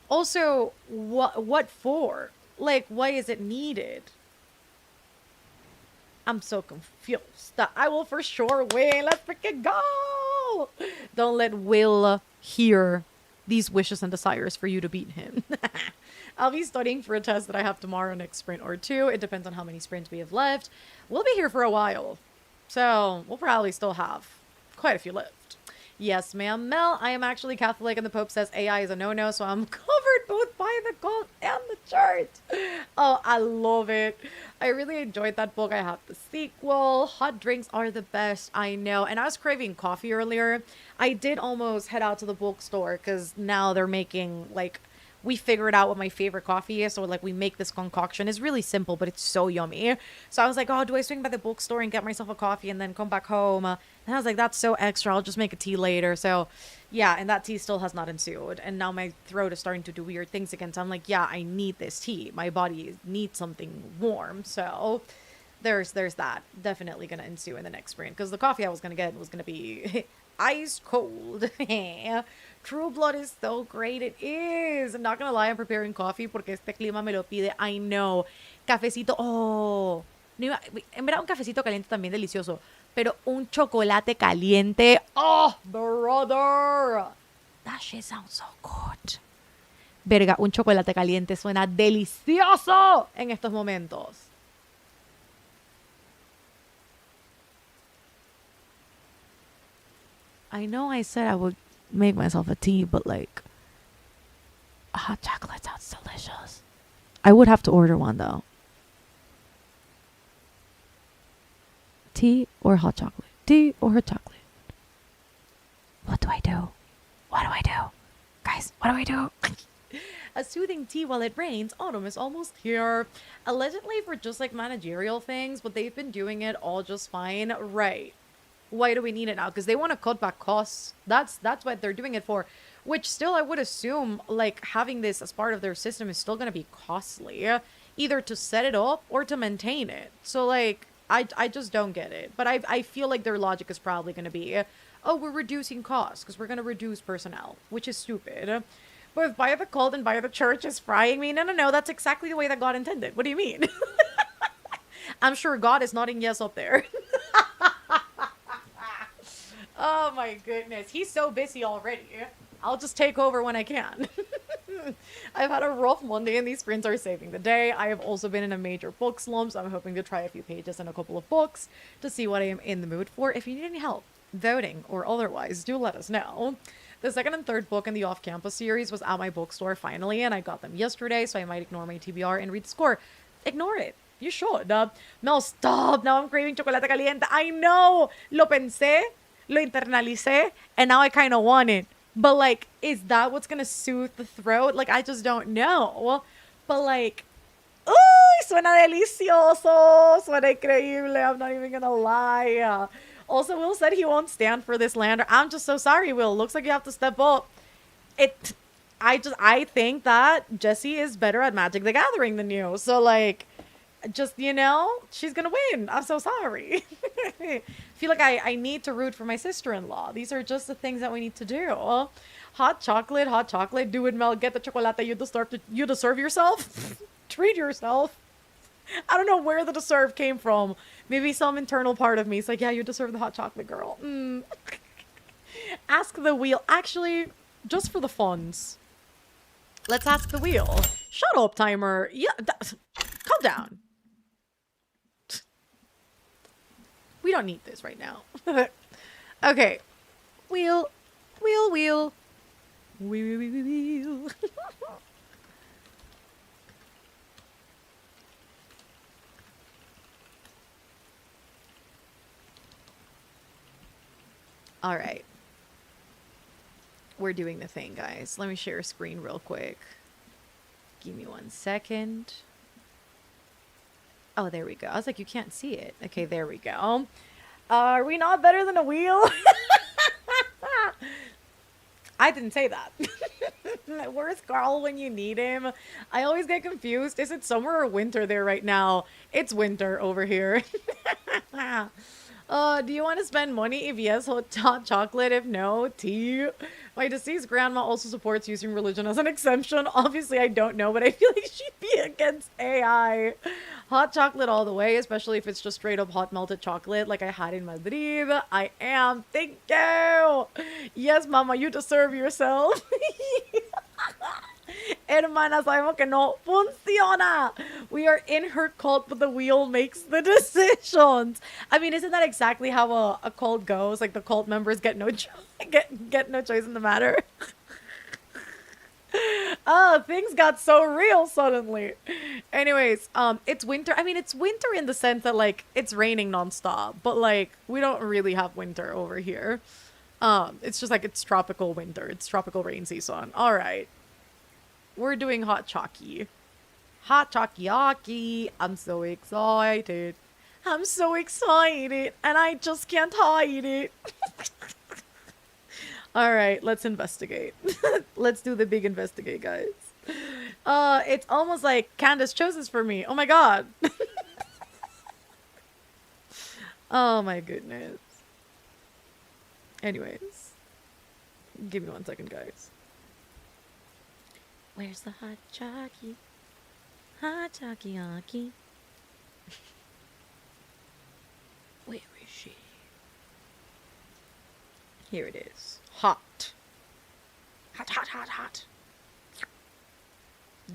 Also, what for? Like, why is it needed? I'm so confused. I will for sure win. Let's freaking go. Don't let Will hear these wishes and desires for you to beat him. I'll be studying for a test that I have tomorrow, next sprint or two. It depends on how many sprints we have left. We'll be here for a while, so we'll probably still have quite a few left. Yes, ma'am. Mel, I am actually Catholic and the Pope says AI is a no-no, so I'm covered both by the cult and the church. Oh, I love it. I really enjoyed that book. I have the sequel. Hot drinks are the best, I know. And I was craving coffee earlier. I did almost head out to the bookstore because now they're making, like, we figured out what my favorite coffee is. So, like, we make this concoction. It's really simple, but it's so yummy. So I was like, oh, do I swing by the bookstore and get myself a coffee and then come back home? And I was like, that's so extra. I'll just make a tea later. So, yeah, and that tea still has not ensued. And now my throat is starting to do weird things again. So I'm like, yeah, I need this tea. My body needs something warm. So there's that. Definitely going to ensue in the next sprint. Because the coffee I was going to get was going to be ice cold. True Blood is so great. It is. I'm not gonna lie, I'm preparing coffee porque este clima me lo pide. I know. Cafecito. Oh. No iba, en verdad, un cafecito caliente también delicioso. Pero un chocolate caliente. Oh, brother. That shit sounds so good. Verga, un chocolate caliente suena delicioso en estos momentos. I know I said I would make myself a tea, but like, hot chocolate sounds delicious. I would have to order one though. Tea or hot chocolate? Tea or hot chocolate? What do I do? What do I do? Guys, what do I do? A soothing tea while it rains. Autumn is almost here. Allegedly for just like managerial things, but they've been doing it all just fine. Right. Why do we need it now? Because they want to cut back costs. That's what they're doing it for. Which still I would assume like having this as part of their system is still going to be costly. Either to set it up or to maintain it. So like I just don't get it. But I feel like their logic is probably going to be, oh, we're reducing costs because we're going to reduce personnel. Which is stupid. But if by the cult and by the church is frying me, no, that's exactly the way that God intended. What do you mean? I'm sure God is nodding yes up there. Oh my goodness. He's so busy already. I'll just take over when I can. I've had a rough Monday and these sprints are saving the day. I have also been in a major book slump, so I'm hoping to try a few pages and a couple of books to see what I am in the mood for. If you need any help, voting or otherwise, do let us know. The second and third book in the off-campus series was at my bookstore finally, and I got them yesterday, so I might ignore my TBR and read the score. Ignore it. You should. Mel, stop. Now I'm craving chocolate caliente. I know. Lo pensé. Lo internalicé, and now I kind of want it. But, like, is that what's gonna soothe the throat? Like, I just don't know. But, like, uy, suena delicioso. Suena increíble. I'm not even gonna lie. Also, Will said he won't stand for this lander. I'm just so sorry, Will. Looks like you have to step up. I think that Jessie is better at Magic the Gathering than you. So, like, just, you know, she's gonna win. I'm so sorry. Feel like I need to root for my sister-in-law. These are just the things that we need to do. Hot chocolate. Do it, Mel. Get the chocolate. You deserve yourself. Treat yourself. I don't know where the deserve came from. Maybe some internal part of me is like, yeah, you deserve the hot chocolate, girl. Ask the wheel. Actually, just for the funds, let's ask the wheel. Shut up, timer. Yeah, calm down. We don't need this right now. Okay. Wheel. Wheel. All right. We're doing the thing, guys. Let me share a screen real quick. Give me 1 second. Oh, there we go. I was like, you can't see it. Okay, there we go. Are we not better than a wheel? I didn't say that. Where's Carl when you need him? I always get confused. Is it summer or winter there right now? It's winter over here. Do you want to spend money? If yes, hot chocolate. If no, tea. My deceased grandma also supports using religion as an exemption. Obviously, I don't know, but I feel like she'd be against AI. Hot chocolate all the way, especially if it's just straight up hot melted chocolate like I had in Madrid. I am. Thank you. Yes, mama, you deserve yourself. Hermana, sabemos que no funciona. We are in her cult, but the wheel makes the decisions. I mean, isn't that exactly how a cult goes? Like the cult members get no get no choice in the matter. Oh, things got so real suddenly. Anyways, it's winter. I mean, it's winter in the sense that like it's raining nonstop, but like we don't really have winter over here. It's just like it's tropical winter. It's tropical rain season. All right. We're doing hot chalky. Hot chalky. I'm so excited. I'm so excited. And I just can't hide it. All right, let's investigate. Let's do the big investigate, guys. It's almost like Candace chose this for me. Oh my god. Oh my goodness. Anyways. Give me 1 second, guys. Where's the hot chalky? Hot chalky. Where is she? Here it is. Hot. Hot.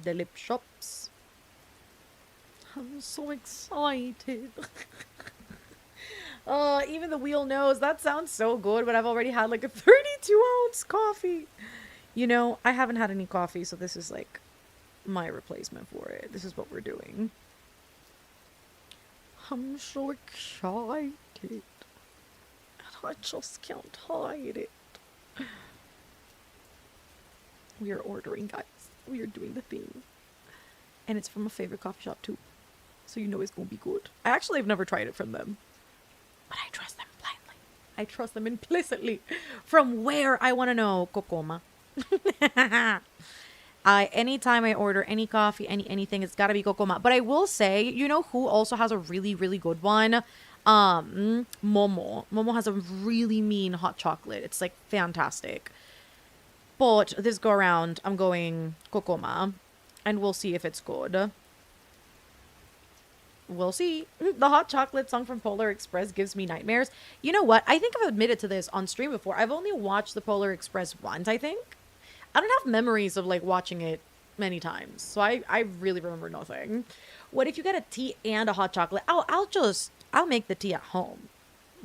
The lip shops. I'm so excited. Even the wheel knows. That sounds so good, but I've already had like a 32-ounce coffee. You know, I haven't had any coffee, so this is like my replacement for it. This is what we're doing. I'm so excited. And I just can't hide it. We are ordering, guys. We are doing the thing. And it's from a favorite coffee shop, too. So you know it's going to be good. I actually have never tried it from them. But I trust them blindly. I trust them implicitly. From where, I want to know, Kokoma. Anytime I order any coffee, anything, it's gotta be Kokoma. But I will say, you know who also has a really, really good one? Momo. Momo has a really mean hot chocolate. It's like fantastic. But this go around, I'm going Kokoma. And we'll see if it's good. We'll see. The hot chocolate song from Polar Express gives me nightmares. You know what? I think I've admitted to this on stream before. I've only watched the Polar Express once, I think. I don't have memories of like watching it many times. So I really remember nothing. What if you get a tea and a hot chocolate? I'll make the tea at home.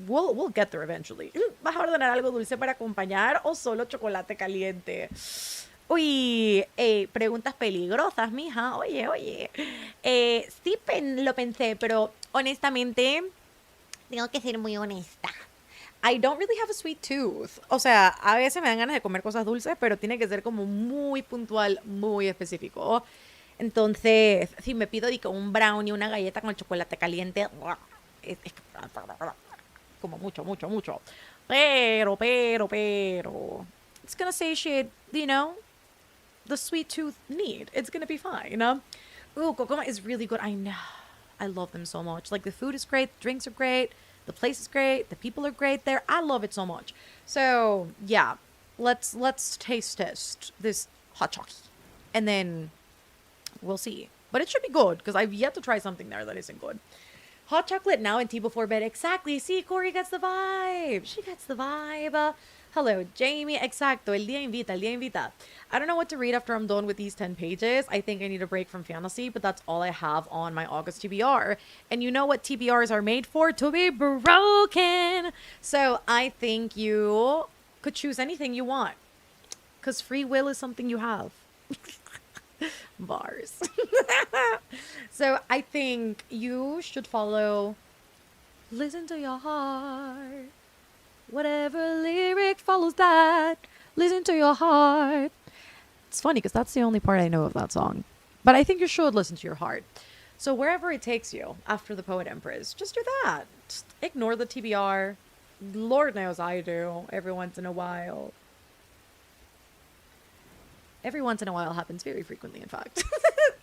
We'll get there eventually. ¿Vas a ordenar algo dulce para acompañar o solo chocolate caliente? Uy, preguntas peligrosas, mija. Oye. Sí lo pensé, pero honestamente, tengo que ser muy honesta. I don't really have a sweet tooth. O sea, a veces me dan ganas de comer cosas dulces, pero tiene que ser como muy puntual, muy específico. Entonces, si me pido un brownie, una galleta con chocolate caliente, es como mucho. Pero. It's gonna satiate, you know, the sweet tooth need. It's gonna be fine. Ooh, Kokoma is really good. I know. I love them so much. Like, the food is great, the drinks are great. The place is great. The people are great there. I love it so much. So, yeah. Let's taste test this hot chocolate. And then we'll see. But it should be good because I've yet to try something there that isn't good. Hot chocolate now and tea before bed. Exactly. See, Corey gets the vibe. She gets the vibe. Hello, Jamie. Exacto. El día invita. I don't know what to read after I'm done with these 10 pages. I think I need a break from fantasy, but that's all I have on my August TBR. And you know what TBRs are made for? To be broken. So I think you could choose anything you want. Because free will is something you have. Bars. So I think you should follow Listen to Your Heart. Whatever lyric follows that, listen to your heart. It's funny because that's the only part I know of that song. But I think you should listen to your heart. So wherever it takes you after the Poet Empress, just do that. Just ignore the TBR. Lord knows I do every once in a while. Every once in a while happens very frequently, in fact.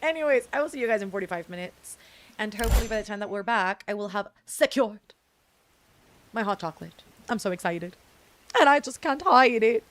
Anyways, I will see you guys in 45 minutes. And hopefully by the time that we're back, I will have secured my hot chocolate. I'm so excited. And I just can't hide it.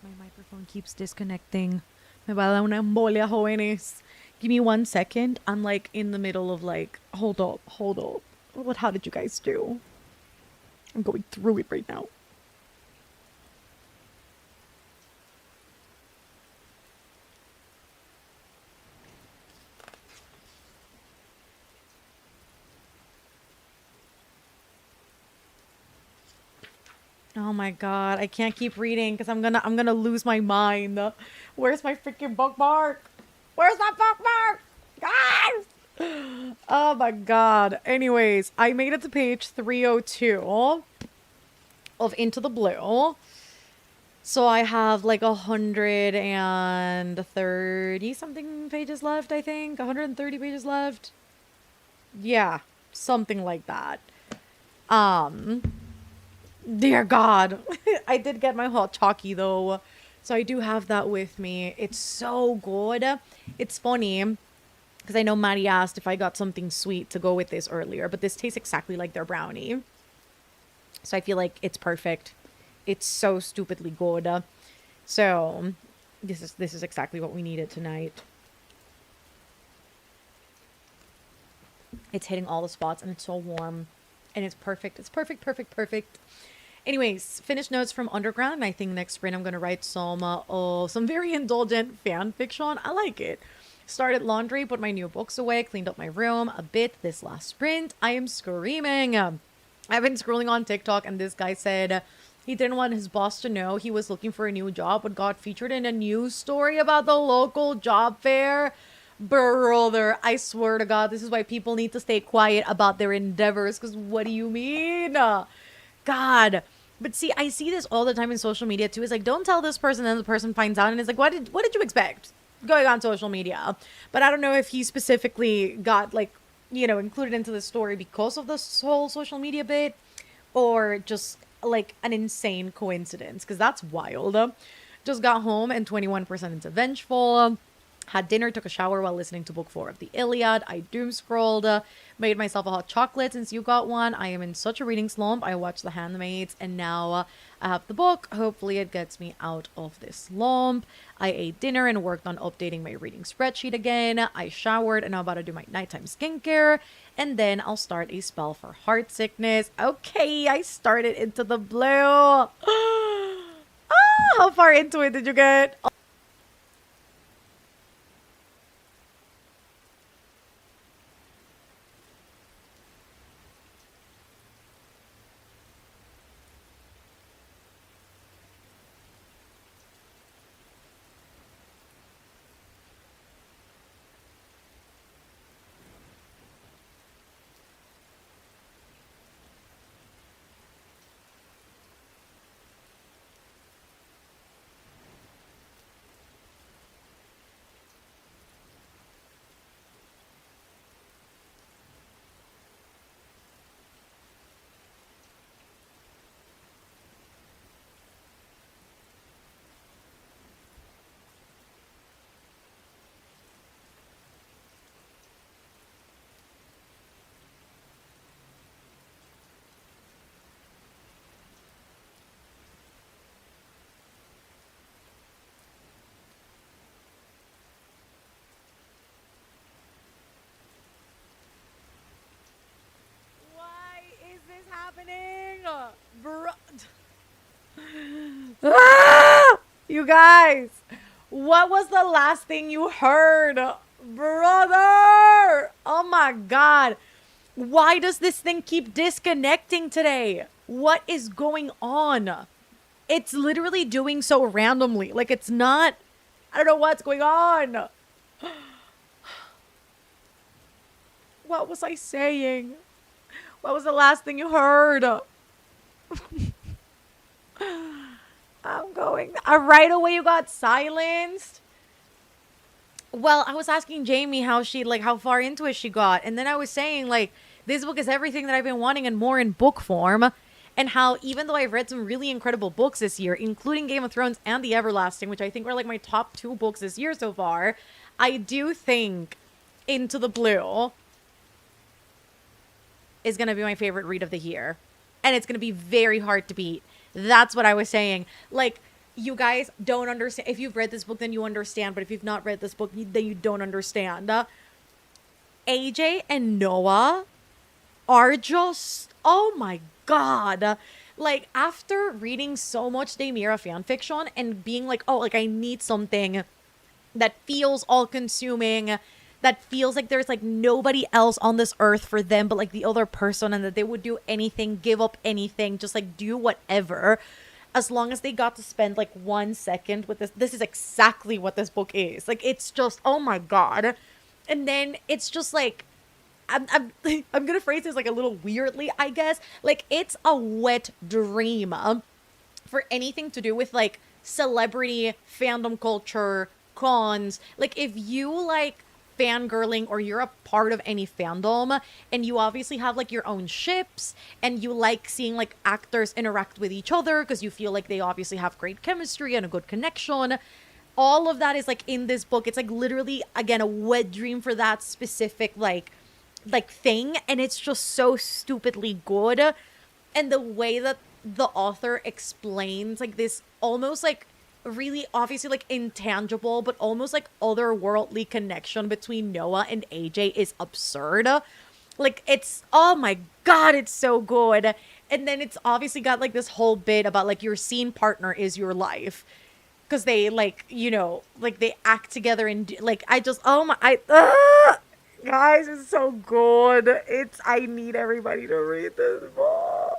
My microphone keeps disconnecting. Me va a dar una embolia, jóvenes. Give me 1 second. I'm like in the middle of like, hold up. How did you guys do? I'm going through it right now. Oh my god, I can't keep reading because I'm gonna lose my mind. Where's my freaking bookmark? Where's my bookmark? Guys! Oh my god. Anyways, I made it to page 302 of Into the Blue. So I have like 130 something pages left, I think. 130 pages left. Yeah, something like that. Dear God. I did get my hot chalky though. So I do have that with me. It's so good. It's funny because I know Maddie asked if I got something sweet to go with this earlier, but this tastes exactly like their brownie. So I feel like it's perfect. It's so stupidly good. So this is exactly what we needed tonight. It's hitting all the spots and it's so warm and it's perfect. It's perfect. Anyways, finished notes from Underground, and I think next spring I'm gonna write some very indulgent fan fiction. I like it. Started laundry, put my new books away, cleaned up my room a bit this last sprint. I am screaming. I've been scrolling on TikTok, and this guy said he didn't want his boss to know he was looking for a new job, but got featured in a news story about the local job fair. Brother, I swear to God, this is why people need to stay quiet about their endeavors. Because what do you mean? God. But see, I see this all the time in social media too. It's like, don't tell this person, and the person finds out, and it's like, what did you expect going on social media? But I don't know if he specifically got like, included into the story because of this whole social media bit, or just like an insane coincidence, because that's wild. Just got home and 21% into Vengeful. Had dinner, took a shower while listening to book 4 of the Iliad. I doom scrolled, made myself a hot chocolate since you got one. I am in such a reading slump. I watched The Handmaids, and now I have the book. Hopefully it gets me out of this slump. I ate dinner and worked on updating my reading spreadsheet again. I showered and I'm about to do my nighttime skincare. And then I'll start a spell for heart sickness. Okay, I started Into the Blue. How far into it did you get? Happening? Ah! You guys, what was the last thing you heard? Brother! Oh my God. Why does this thing keep disconnecting today? What is going on? It's literally doing so randomly. Like, it's not... I don't know what's going on. What was I saying? What was the last thing you heard? I'm going... right away you got silenced? Well, I was asking Jamie how far into it she got. And then I was saying, like, this book is everything that I've been wanting and more in book form. And how even though I've read some really incredible books this year, including Game of Thrones and The Everlasting, which I think were like my top 2 books this year so far, I do think Into the Blue is going to be my favorite read of the year. And it's going to be very hard to beat. That's what I was saying. Like, you guys don't understand. If you've read this book, then you understand. But if you've not read this book, then you don't understand. AJ and Noah are just, oh my god. Like, after reading so much Daemira fanfiction and being like, oh, like, I need something that feels all consuming, that feels like there's like nobody else on this earth for them but like the other person, and that they would do anything, give up anything, just like do whatever, as long as they got to spend like 1 second with this. This is exactly what this book is. Like, it's just, oh my god. And then it's just like, I'm gonna phrase this like a little weirdly, I guess. Like, it's a wet dream for anything to do with like celebrity fandom culture, cons. Like, if you like fangirling or you're a part of any fandom and you obviously have like your own ships and you like seeing like actors interact with each other because you feel like they obviously have great chemistry and a good connection, all of that is like in this book. It's like literally, again, a wet dream for that specific like thing, and it's just so stupidly good. And the way that the author explains like this almost like really obviously like intangible but almost like otherworldly connection between Noah and AJ is absurd. Like, it's, oh my god, it's so good. And then it's obviously got like this whole bit about like your scene partner is your life, because they like, you know, like they act together and like, I just, oh my, guys, it's so good. I need everybody to read this book.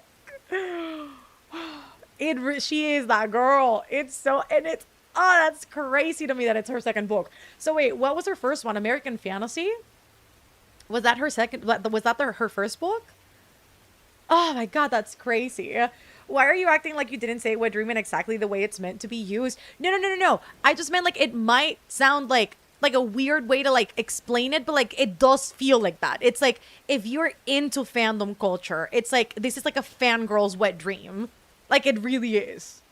She is that girl. It's so, and it's, oh, that's crazy to me that it's her second book. So wait, what was her first one? American Fantasy? Was that her second? Was that her first book? Oh my god, that's crazy. Why are you acting like you didn't say wet dream in exactly the way it's meant to be used? No. I just meant like it might sound like a weird way to like explain it, but like it does feel like that. It's like if you're into fandom culture, it's like this is like a fangirl's wet dream. Like, it really is.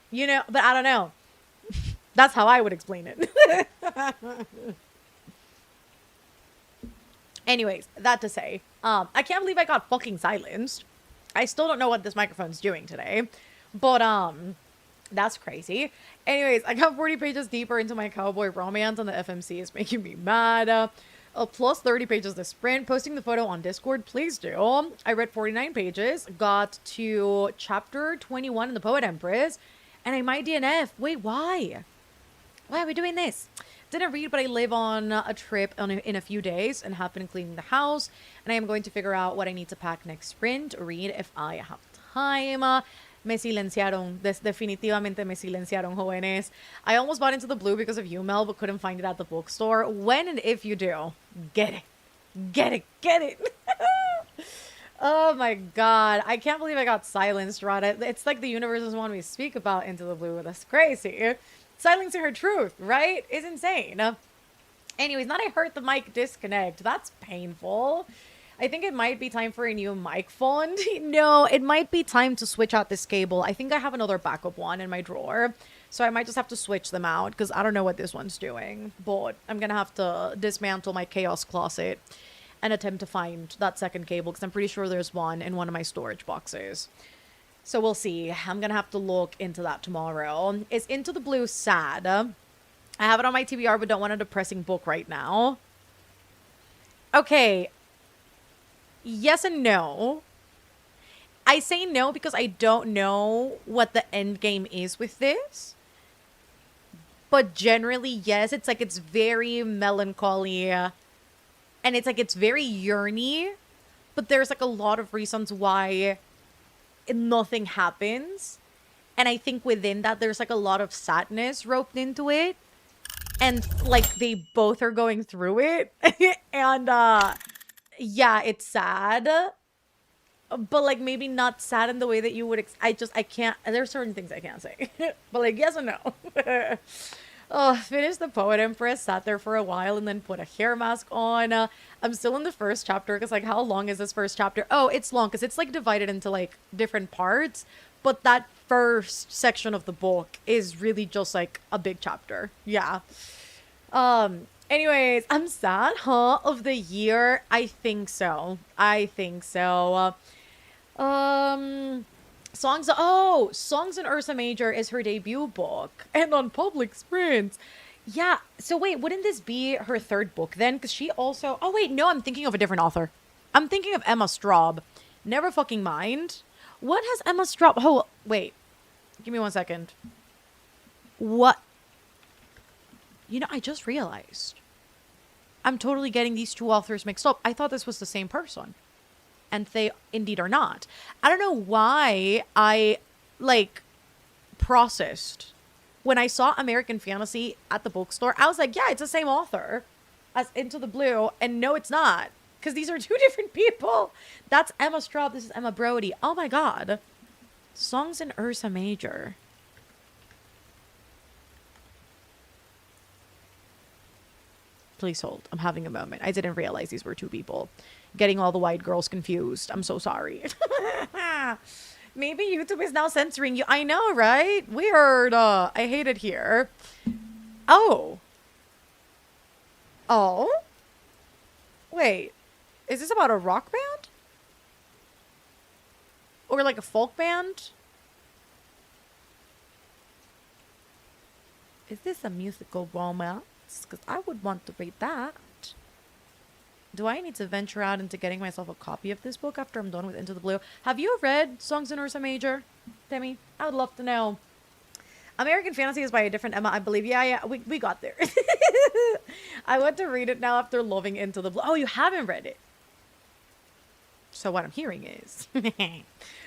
You know, but I don't know. That's how I would explain it. Anyways, that to say, I can't believe I got fucking silenced. I still don't know what this microphone's doing today, but that's crazy. Anyways, I got 40 pages deeper into my cowboy romance, and the FMC is making me mad. Plus 30 pages this sprint. Posting the photo on Discord, please do. I read 49 pages, got to chapter 21 in the Poet Empress, and I might DNF. Wait, why? Why are we doing this? Didn't read, but I live on a trip in a few days and have been cleaning the house, and I am going to figure out what I need to pack next sprint. Read if I have time. Me silenciaron. Definitivamente me silenciaron, jóvenes. I almost bought into the blue because of you, Mel, but couldn't find it at the bookstore. When and if you do, get it. Get it. Get it. Oh my god. I can't believe I got silenced, Rada. It's like the universe doesn't want me to speak about Into the Blue. That's crazy. Silencing her truth, right? Is insane. Anyways, not I heard the mic disconnect. That's painful. I think it might be time for a new mic font. No, it might be time to switch out this cable. I think I have another backup one in my drawer, so I might just have to switch them out because I don't know what this one's doing. But I'm gonna have to dismantle my chaos closet and attempt to find that second cable because I'm pretty sure there's one in one of my storage boxes. So we'll see. I'm gonna have to look into that tomorrow. Is Into the Blue sad? I have it on my TBR but don't want a depressing book right now. Okay. Yes and no. I say no because I don't know what the end game is with this. But generally, yes, it's like it's very melancholy. And it's like it's very yearny. But there's like a lot of reasons why nothing happens. And I think within that, there's like a lot of sadness roped into it. And like they both are going through it. And yeah, it's sad, but like maybe not sad in the way that you would. I can't. There's certain things I can't say, but like yes and no. Oh, finished the Poet Empress, sat there for a while, and then put a hair mask on. I'm still in the first chapter because like how long is this first chapter? Oh, it's long because it's like divided into like different parts, but that first section of the book is really just like a big chapter. Yeah. Anyways, I'm sad, huh? Of the year? I think so. Songs in Ursa Major is her debut book. And on Public Sprints. Yeah. So wait, wouldn't this be her third book then? Because she also. Oh wait, no, I'm thinking of a different author. I'm thinking of Emma Straub. Never fucking mind. What has Emma Straub? Oh wait, give me 1 second. What? You know, I just realized. I'm totally getting these two authors mixed up. I thought this was the same person. And they indeed are not. I don't know why I, like, processed. When I saw American Fantasy at the bookstore, I was like, yeah, it's the same author as Into the Blue. And no, it's not. Because these are two different people. That's Emma Straub. This is Emma Brody. Oh my God. Songs in Ursa Major. Please hold. I'm having a moment. I didn't realize these were two people. Getting all the white girls confused. I'm so sorry. Maybe YouTube is now censoring you. I know, right? Weird. I hate it here. Oh. Oh? Wait. Is this about a rock band? Or like a folk band? Is this a musical romance? Because I would want to read that. Do I need to venture out into getting myself a copy of this book after I'm done with Into the Blue? Have you read Songs in Ursa Major, Demi? I would love to know. American Fantasy is by a different Emma, I believe. Yeah, we got there. I want to read it now after loving Into the Blue. Oh, you haven't read it. So what I'm hearing is...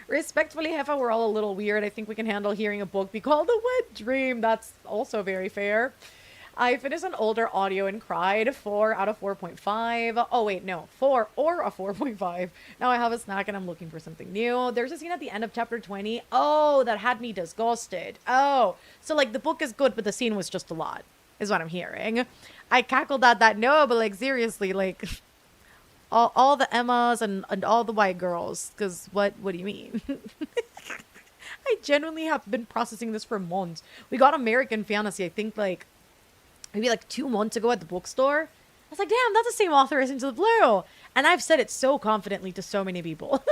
Respectfully, Heffa, we're all a little weird. I think we can handle hearing a book be called A Wet Dream. That's also very fair. I finished an older audio and cried. 4 out of 4.5. Oh, wait, no. 4 or a 4.5. Now I have a snack and I'm looking for something new. There's a scene at the end of chapter 20. Oh, that had me disgusted. Oh, so like the book is good, but the scene was just a lot, is what I'm hearing. I cackled at that. No, but like seriously, like all the Emmas and all the white girls. Because what do you mean? I genuinely have been processing this for months. We got American Fantasy, I think like maybe like 2 months ago at the bookstore. I was like, damn, that's the same author as Into the Blue. And I've said it so confidently to so many people.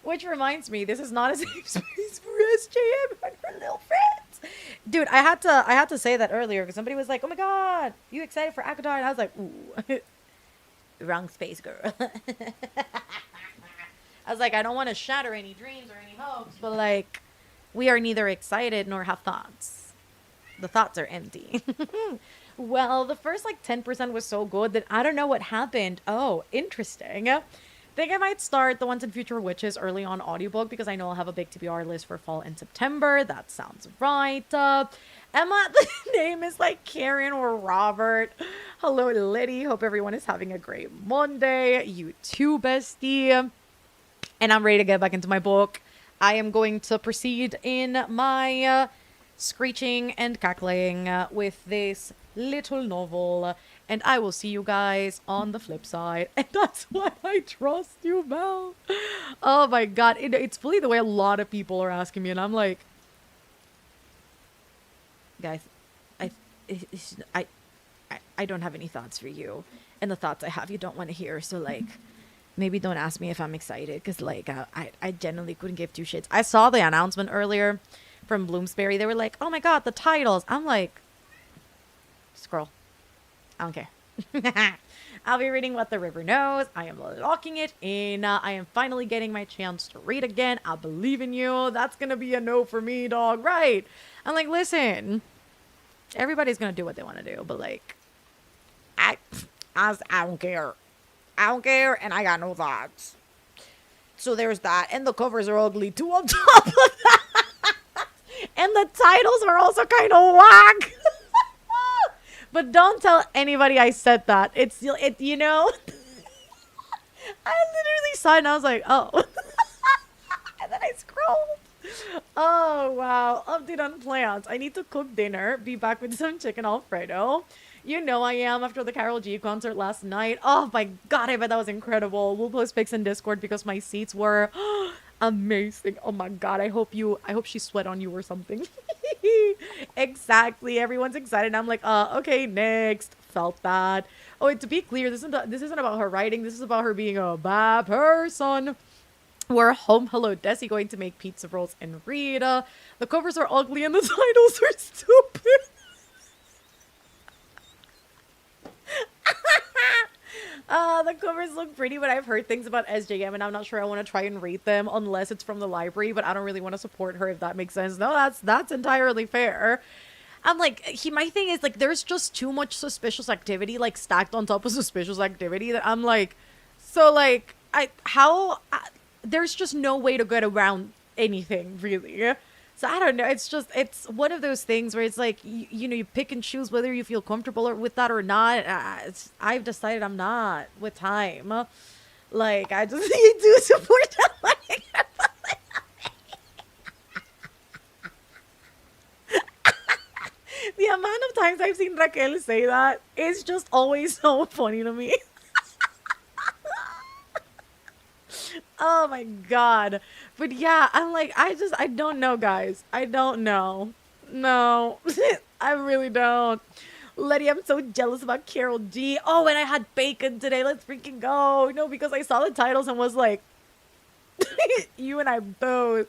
Which reminds me, this is not a safe space for SJM and her little friends. Dude, I had to say that earlier because somebody was like, oh my God, you excited for Akatar? And I was like, ooh, wrong space, girl. I was like, I don't want to shatter any dreams or any hopes, but like, we are neither excited nor have thoughts. The thoughts are empty. Well, the first like 10% was so good that I don't know what happened. Oh, interesting. Think I might start The Once and Future Witches early on audiobook because I know I'll have a big TBR list for fall and September. That sounds right. Emma, the name is like Karen or Robert. Hello, Liddy. Hope everyone is having a great Monday. You too, bestie. And I'm ready to get back into my book. I am going to proceed in my... screeching and cackling with this little novel, and I will see you guys on the flip side. And that's why I trust you, Mel. Oh my God, it's fully the way a lot of people are asking me, and I'm like, guys, I don't have any thoughts for you, and the thoughts I have you don't want to hear. So like, maybe don't ask me if I'm excited, because like I genuinely couldn't give two shits. I saw the announcement earlier from Bloomsbury. They were like, oh my God, the titles. I'm like, scroll. I don't care. I'll be reading What the River Knows. I am locking it in. I am finally getting my chance to read again. I believe in you. That's going to be a no for me, dog. Right. I'm like, listen, everybody's going to do what they want to do. But like, I don't care. I don't care. And I got no thoughts. So there's that. And the covers are ugly too on top of that. And the titles are also kind of whack. But don't tell anybody I said that. It's, you know. I literally saw it and I was like, oh. And then I scrolled. Oh, wow. Update on plans. I need to cook dinner. Be back with some chicken Alfredo. You know I am after the Karol G concert last night. Oh my God, I bet that was incredible. We'll post pics in Discord because my seats were... amazing. Oh my God. I hope she sweat on you or something. Exactly. Everyone's excited. I'm like, okay, next. Felt that. Oh, and to be clear, this isn't about her writing. This is about her being a bad person. We're home. Hello, Desi going to make pizza rolls and read. The covers are ugly and the titles are stupid. The covers look pretty, but I've heard things about SJM and I'm not sure I want to try and read them unless it's from the library, but I don't really want to support her if that makes sense. No, that's entirely fair. I'm like, my thing is like there's just too much suspicious activity like stacked on top of suspicious activity that I'm like, so like there's just no way to get around anything really. So I don't know. It's one of those things where it's like you pick and choose whether you feel comfortable with that or not. I've decided I'm not with time. Like I just do support that. The amount of times I've seen Raquel say that is just always so funny to me. Oh my god. But yeah, I'm like, I don't know, guys. I don't know. No, I really don't. Letty, I'm so jealous about Carol G. Oh, and I had bacon today. Let's freaking go. No, because I saw the titles and was like, you and I both.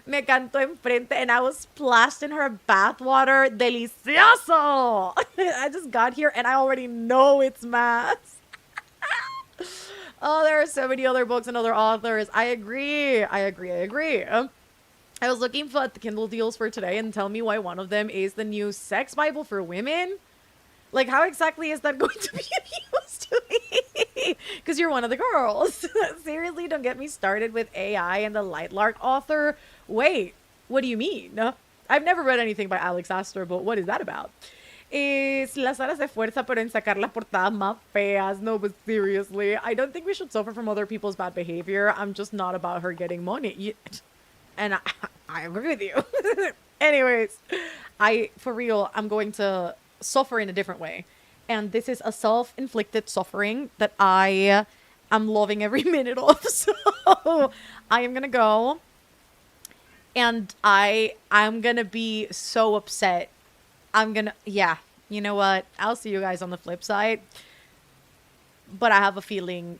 Me cantó enfrente and I was splashed in her bathwater. Delicioso! I just got here and I already know it's mass. Oh, there are so many other books and other authors. I agree. I was looking for the Kindle deals for today and tell me why one of them is the new sex Bible for women. Like, how exactly is that going to be used to me? Because you're one of the girls. Seriously, don't get me started with AI and the Lightlark author. Wait, what do you mean? I've never read anything by Alex Astor, but what is that about? Las Aras se esfuerza pero en sacar las portadas más feas. No, but seriously, I don't think we should suffer from other people's bad behavior. I'm just not about her getting money. And I agree with you. Anyways, for real, I'm going to suffer in a different way. And this is a self-inflicted suffering that I am loving every minute of. So I am going to go and I'm going to be so upset. Yeah, you know what? I'll see you guys on the flip side. But I have a feeling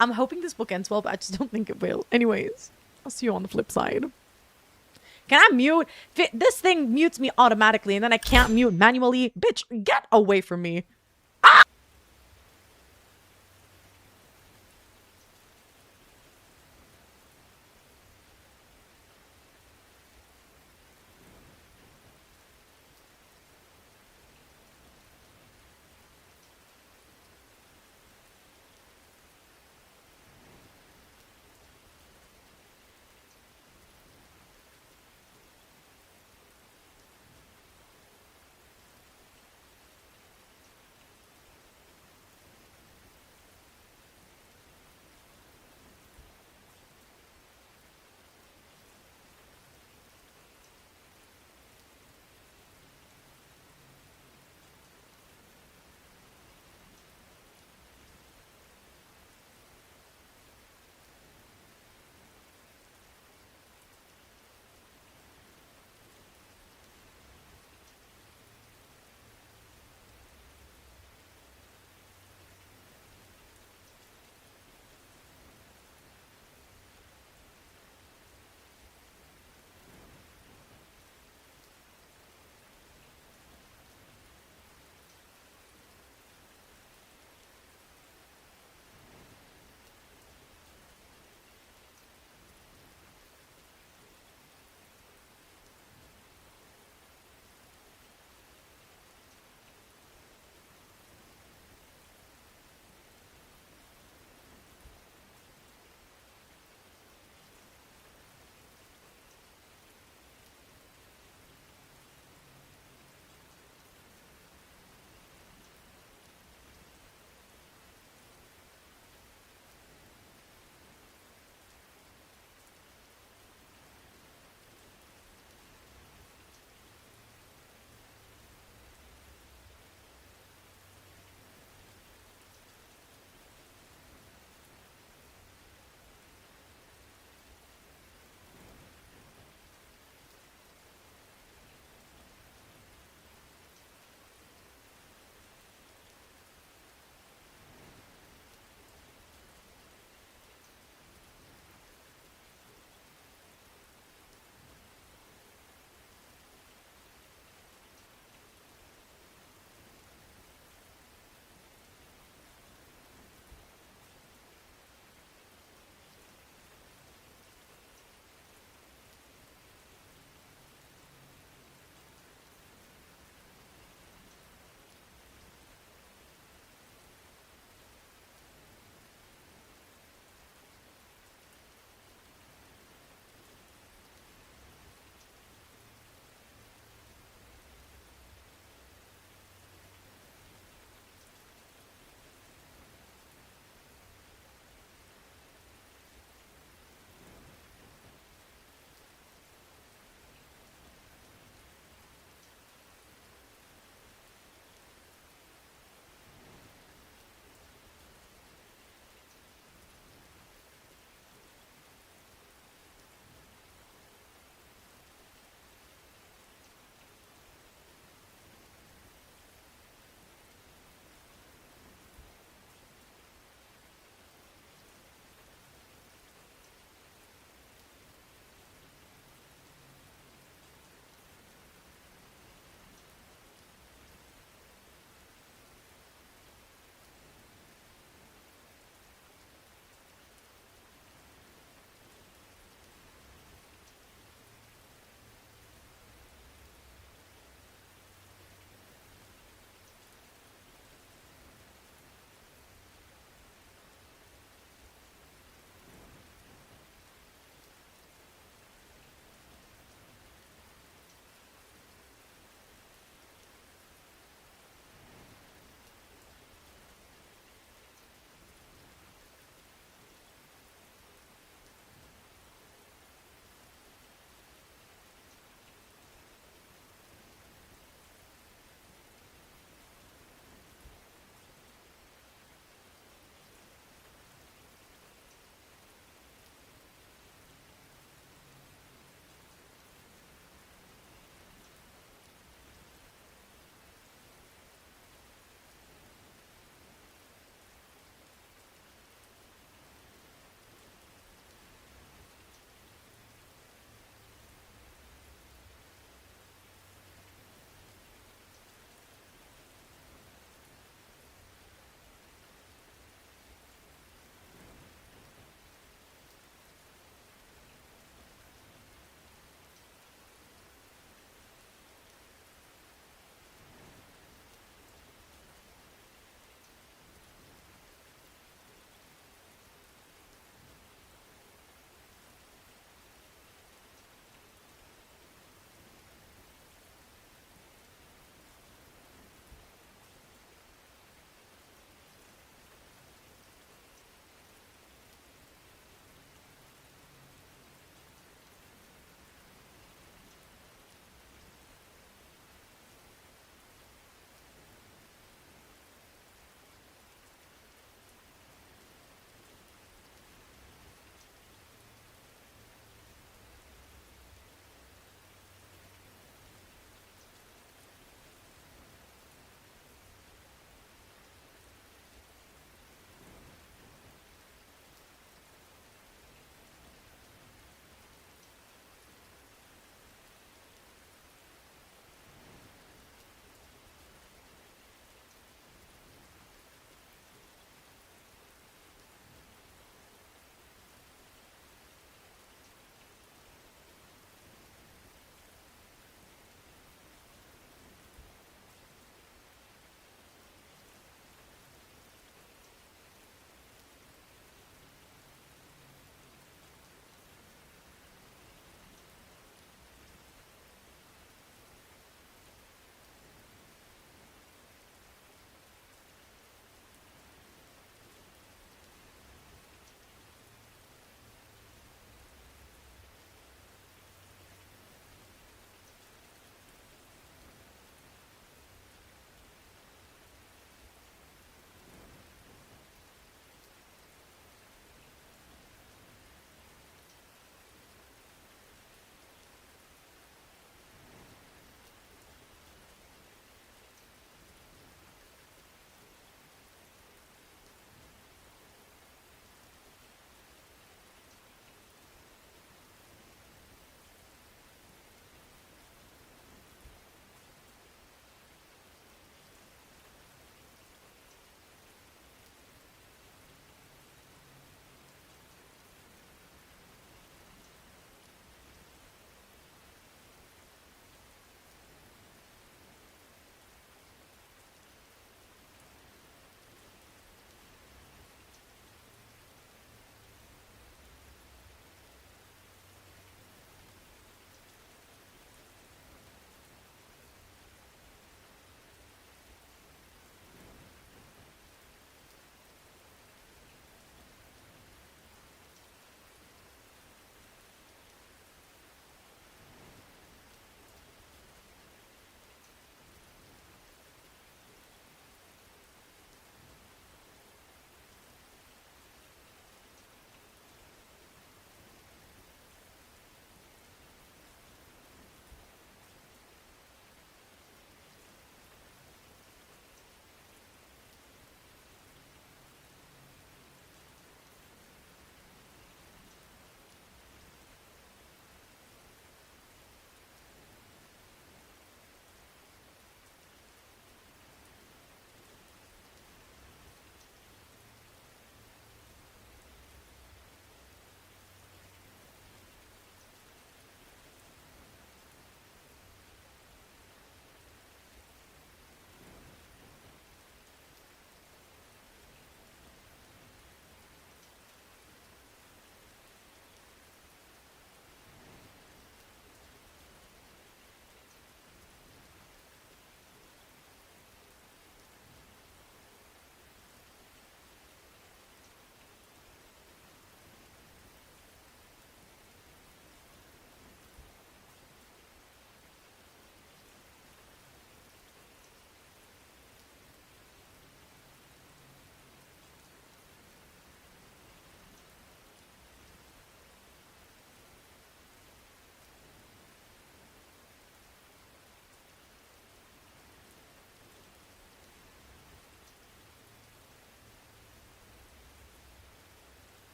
I'm hoping this book ends well, but I just don't think it will. Anyways, I'll see you on the flip side. Can I mute? This thing mutes me automatically and then I can't mute manually. Bitch, get away from me.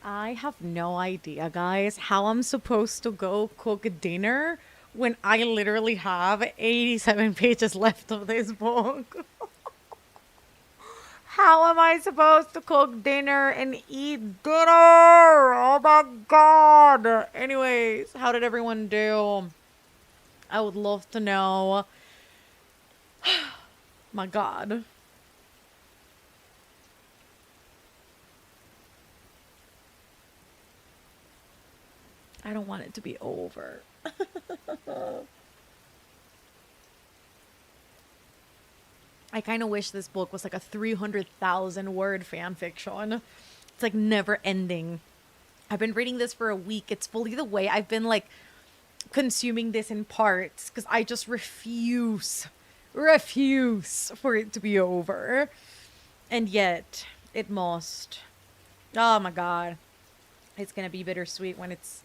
I have no idea, guys, how I'm supposed to go cook dinner when I literally have 87 pages left of this book. How am I supposed to cook dinner and eat dinner? Oh my god. Anyways, how did everyone do? I would love to know. My god. I don't want it to be over. I kind of wish this book was like a 300,000 word fan fiction. It's like never ending. I've been reading this for a week. It's fully the way I've been like consuming this in parts because I just refuse for it to be over. And yet, it must. Oh my god. It's gonna be bittersweet when its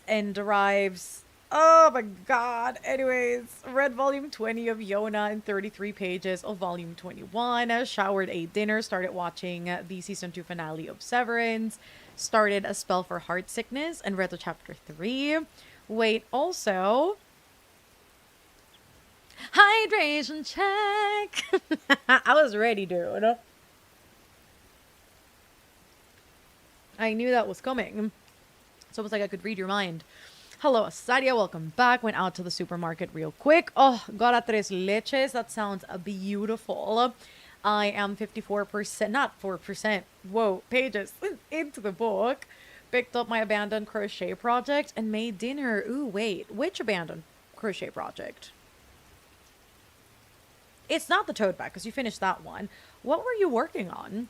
end arrives. Oh my god. Anyways, read volume 20 of Yona and 33 pages of volume 21. Showered, ate dinner, started watching the season 2 finale of Severance. Started A Spell for Heart Sickness and read the chapter 3. Wait, also... hydration check! I was ready, dude. I knew that was coming. So it was like I could read your mind. Hello, Asadia. Welcome back. Went out to the supermarket real quick. Oh, got a tres leches. That sounds beautiful. I am 54%, not 4%. Whoa, pages into the book. Picked up my abandoned crochet project and made dinner. Ooh, wait. Which abandoned crochet project? It's not the tote bag because you finished that one. What were you working on?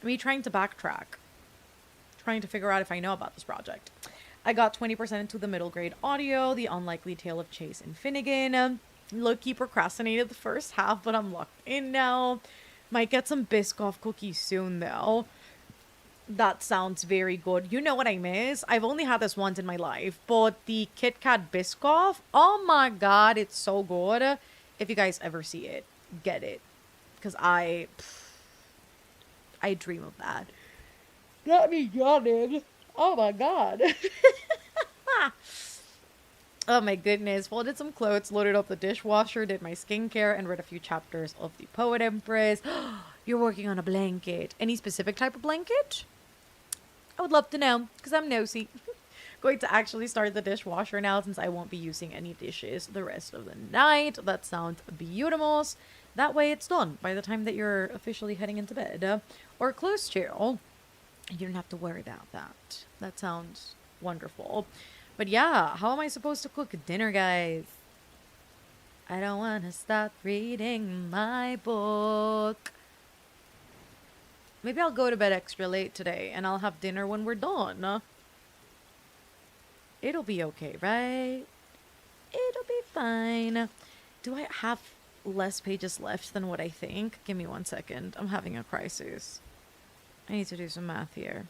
Me trying to backtrack. Trying to figure out if I know about this project. I got 20% into the middle grade audio, The Unlikely Tale of Chase and Finnegan. Low-key procrastinated the first half, but I'm locked in now. Might get some Biscoff cookies soon, though. That sounds very good. You know what I miss? I've only had this once in my life, but the Kit Kat Biscoff, oh my god, it's so good. If you guys ever see it, get it. Because I dream of that. Got me yawning. Oh my god. Oh my goodness. Folded some clothes, loaded up the dishwasher, did my skincare, and read a few chapters of The Poet Empress. You're working on a blanket. Any specific type of blanket? I would love to know, because I'm nosy. Going to actually start the dishwasher now since I won't be using any dishes the rest of the night. That sounds beautiful. That way it's done by the time that you're officially heading into bed. Or close to. You don't have to worry about that. That sounds wonderful. But yeah, how am I supposed to cook dinner, guys? I don't want to stop reading my book. Maybe I'll go to bed extra late today and I'll have dinner when we're done. It'll be okay, right? It'll be fine. Do I have less pages left than what I think? Give me 1 second. I'm having a crisis. I need to do some math here.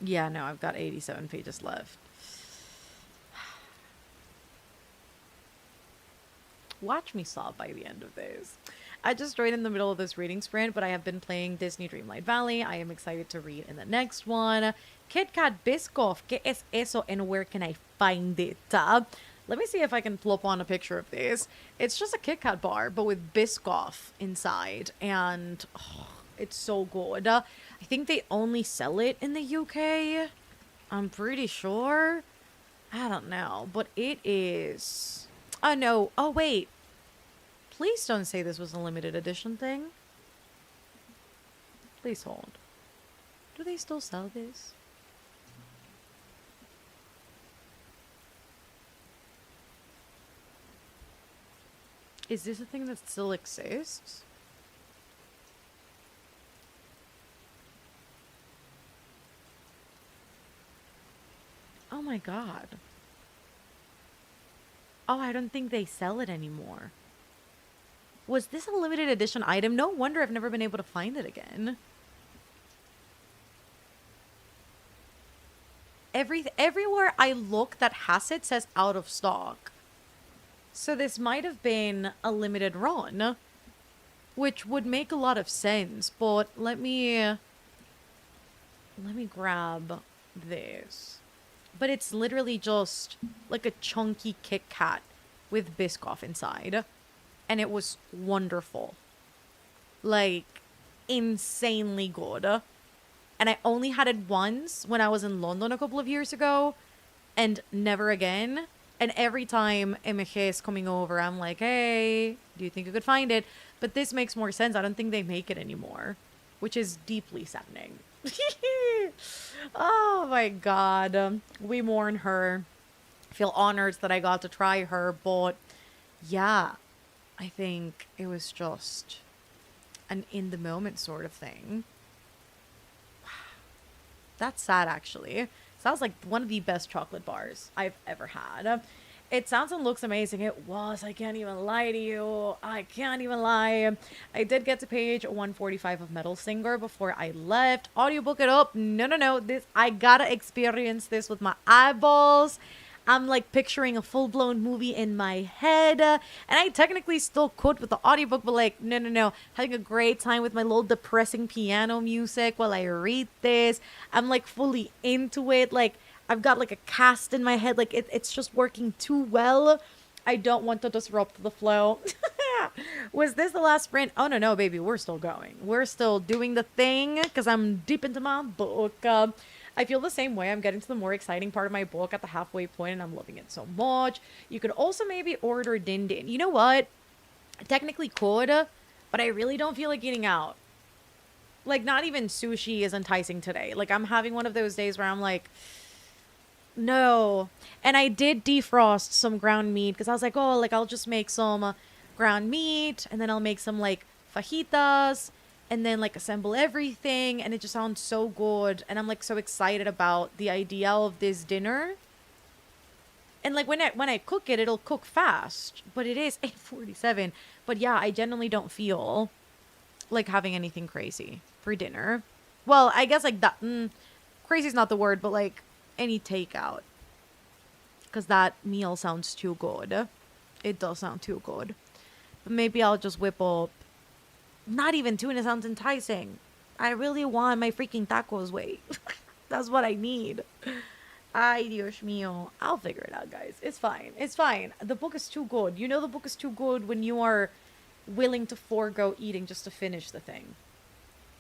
Yeah, no, I've got 87 pages left. Watch me sob by the end of this. I just joined in the middle of this reading sprint, but I have been playing Disney Dreamlight Valley. I am excited to read in the next one. Kit Kat Biscoff. ¿Qué es eso and where can I find it? Let me see if I can pull up on a picture of this. It's just a Kit Kat bar, but with Biscoff inside. And it's so good. I think they only sell it in the UK. I'm pretty sure. I don't know. But it is... Oh, no. Oh, wait. Please don't say this was a limited edition thing. Please hold. Do they still sell this? Is this a thing that still exists? Oh my god. Oh, I don't think they sell it anymore. Was this a limited edition item? No wonder I've never been able to find it again. Everywhere I look that has it says out of stock. So this might have been a limited run. which would make a lot of sense. But let me grab this. But it's literally just like a chunky Kit Kat with Biscoff inside. And it was wonderful. Like, insanely good. And I only had it once when I was in London a couple of years ago. And never again. And every time MG is coming over, I'm like, hey, do you think you could find it? But this makes more sense. I don't think they make it anymore. Which is deeply saddening. Oh my god. We mourn her. Feel honored that I got to try her. But yeah, I think it was just an in the moment sort of thing. That's sad, actually. Sounds like one of the best chocolate bars I've ever had. It sounds and looks amazing. It was. I can't even lie to you. I can't even lie. I did get to page 145 of Metal Singer before I left. Audiobook it up. No. This, I gotta experience this with my eyeballs. I'm like picturing a full-blown movie in my head. And I technically still could with the audiobook, but like, no. Having a great time with my little depressing piano music while I read this. I'm like fully into it. Like, I've got like a cast in my head. Like, it's just working too well. I don't want to disrupt the flow. Was this the last sprint? Oh, no, baby. We're still going. We're still doing the thing because I'm deep into my book. I feel the same way. I'm getting to the more exciting part of my book at the halfway point, and I'm loving it so much. You could also maybe order Din Din. You know what? I technically could, but I really don't feel like eating out. Like, not even sushi is enticing today. Like, I'm having one of those days where I'm like, no. And I did defrost some ground meat because I was like, oh, like, I'll just make some ground meat, and then I'll make some, like, fajitas, and then like assemble everything, and it just sounds so good, and I'm like so excited about the idea of this dinner. And like when I cook it, it'll cook fast, but it is 8:47. But yeah, I genuinely don't feel like having anything crazy for dinner. Well, I guess like that crazy is not the word, but like any takeout, because that meal sounds too good. It does sound too good. But maybe I'll just whip up. Not even tuna sounds enticing. I really want my freaking tacos, wait. That's what I need. Ay, Dios mío. I'll figure it out, guys. It's fine. It's fine. The book is too good. You know the book is too good when you are willing to forego eating just to finish the thing.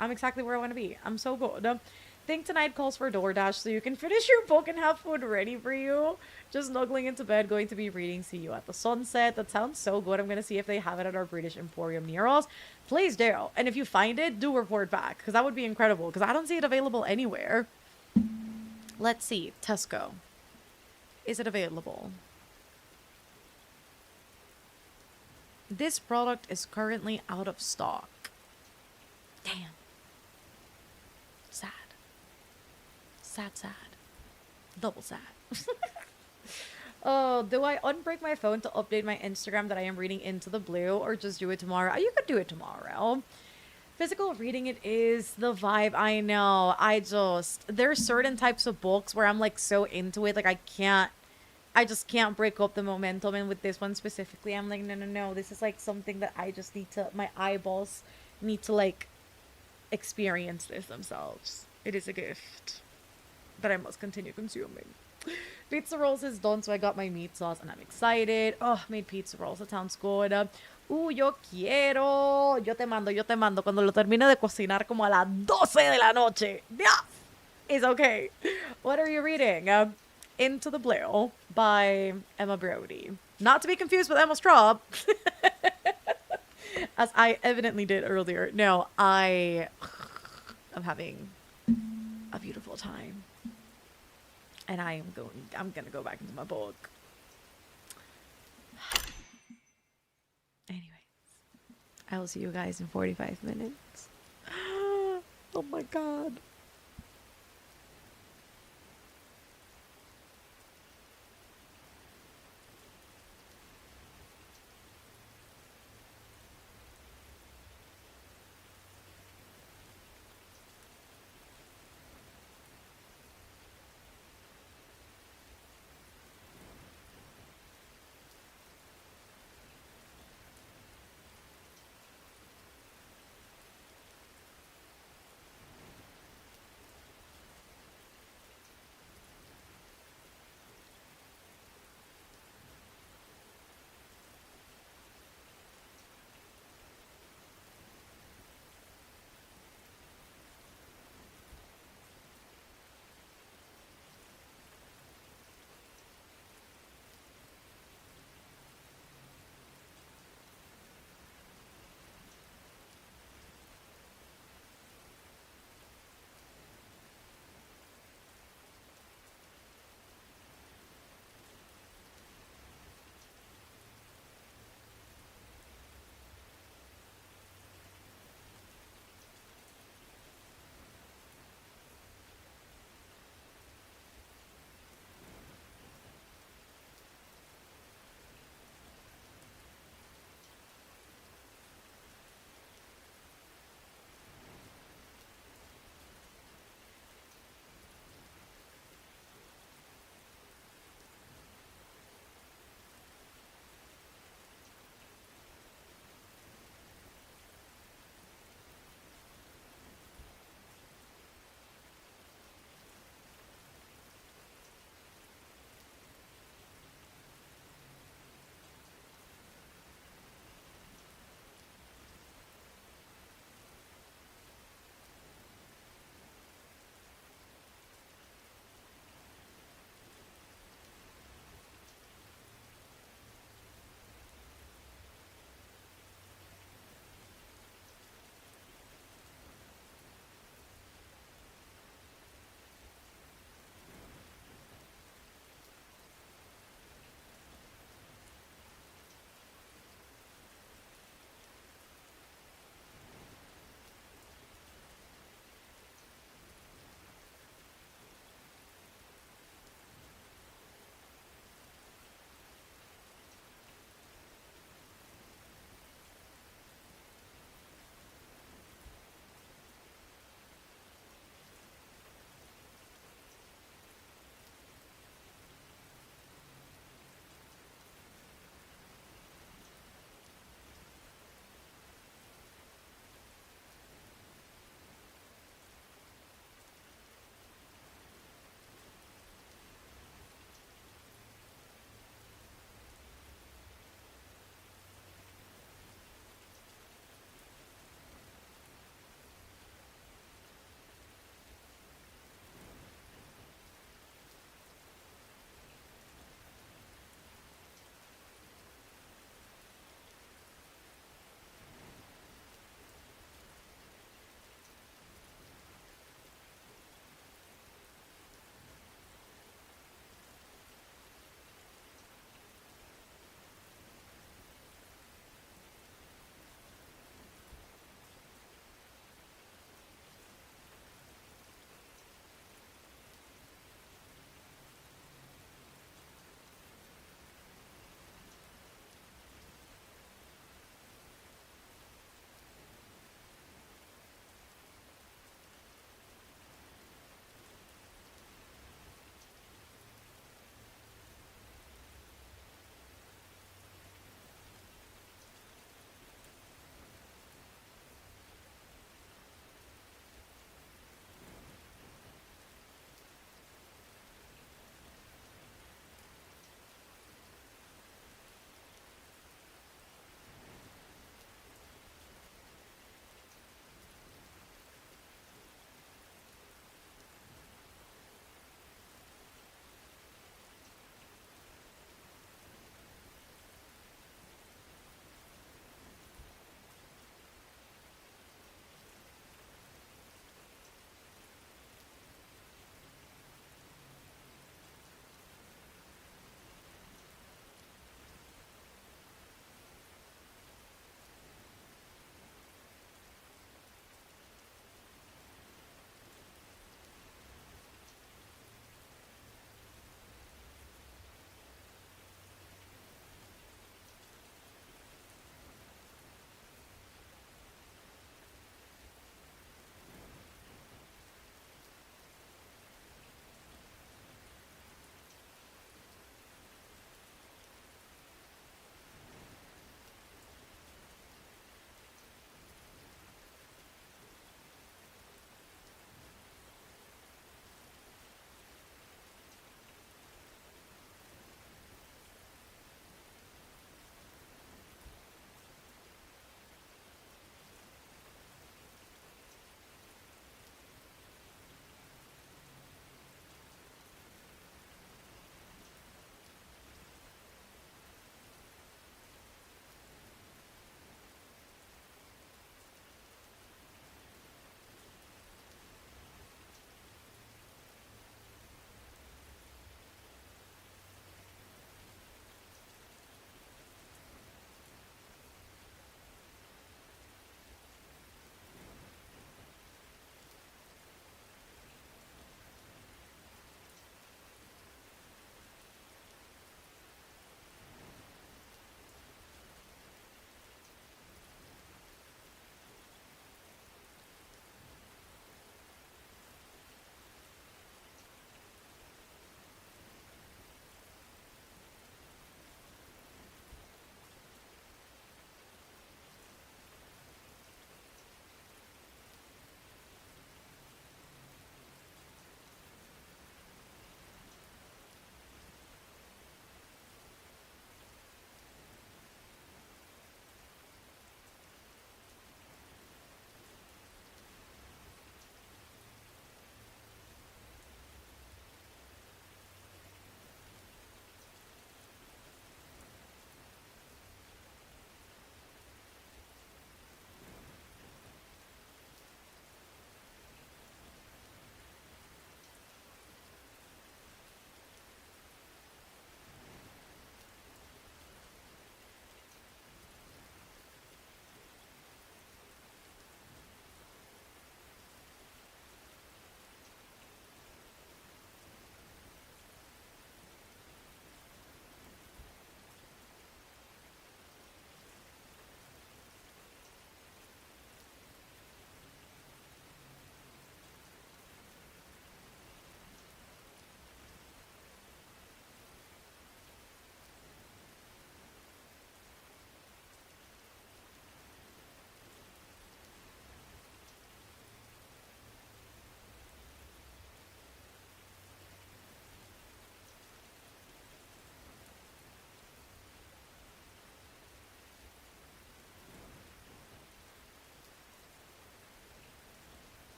I'm exactly where I want to be. I'm so good. Think tonight calls for DoorDash so you can finish your book and have food ready for you. Just snuggling into bed, going to be reading See You at the Sunset. That sounds so good. I'm going to see if they have it at our British Emporium near us. Please do. And if you find it, do report back, because that would be incredible, because I don't see it available anywhere. Let's see. Tesco. Is it available? This product is currently out of stock. Damn. Sad. Sad. Double sad. Oh, do I unbreak my phone to update my Instagram that I am reading Into the Blue, or just do it tomorrow? You could do it tomorrow. Physical reading, it is the vibe. I know. There's certain types of books where I'm like so into it. Like I just can't break up the momentum. And with this one specifically, I'm like, no. This is like something that I just need to, my eyeballs need to like experience this themselves. It is a gift that I must continue consuming. Pizza rolls is done, so I got my meat sauce and I'm excited. Oh, made pizza rolls. That sounds good. Yo quiero. Yo te mando. Cuando lo termine de cocinar como a las 12 de la noche. Yeah, it's okay. What are you reading? Into the Blue by Emma Brody. Not to be confused with Emma Straub. As I evidently did earlier. No, I am having a beautiful time. And I'm gonna go back into my book. Anyways, I will see you guys in 45 minutes. Oh my god.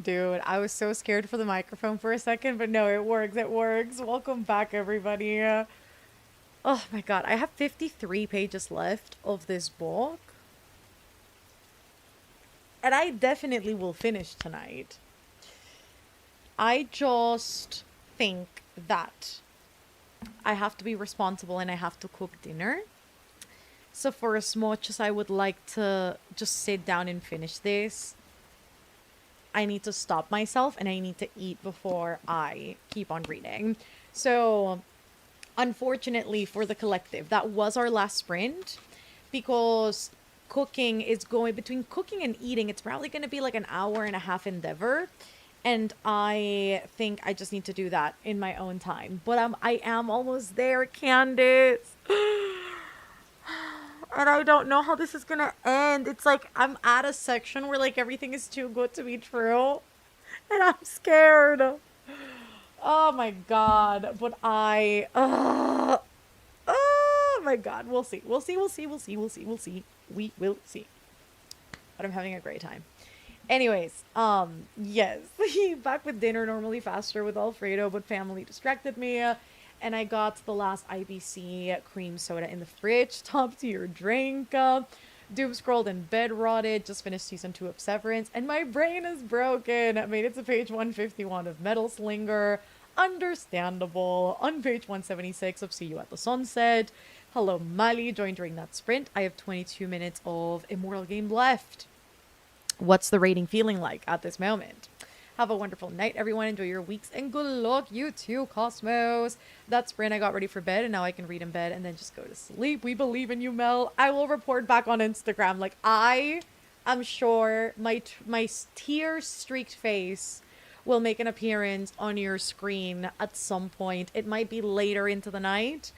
Dude, I was so scared for the microphone for a second, but no, it works. It works. Welcome back, everybody. Oh my god, I have 53 pages left of this book, and I definitely will finish tonight. I just think that I have to be responsible and I have to cook dinner. So, for as much as I would like to just sit down and finish this, I need to stop myself and I need to eat before I keep on reading. So, unfortunately for the collective, that was our last sprint because cooking is going between cooking and eating, it's probably going to be like an hour and a half endeavor. And I think I just need to do that in my own time. But I am almost there, Candace. And I don't know how this is gonna end. It's like I'm at a section where like everything is too good to be true. And I'm scared. Oh my god. But oh my god. We'll see. We'll see. We'll see. We'll see. We'll see. We'll see. We will see. But I'm having a great time. Anyways, yes. Back with dinner, normally faster with Alfredo, but family distracted me. And I got the last IBC cream soda in the fridge. Top tier drink. Doom scrolled and bed rotted. Just finished season 2 of Severance. And my brain is broken. I made it to page 151 of Metal Slinger. Understandable. On page 176 of See You at the Sunset. Hello, Mali. Joined during that sprint. I have 22 minutes of Immortal Game left. What's the rating feeling like at this moment? Have a wonderful night, everyone. Enjoy your weeks and good luck. You too, Cosmos. That sprint, I got ready for bed and now I can read in bed and then just go to sleep. We believe in you, Mel. I will report back on Instagram. Like, I am sure my tear-streaked face will make an appearance on your screen at some point. It might be later into the night,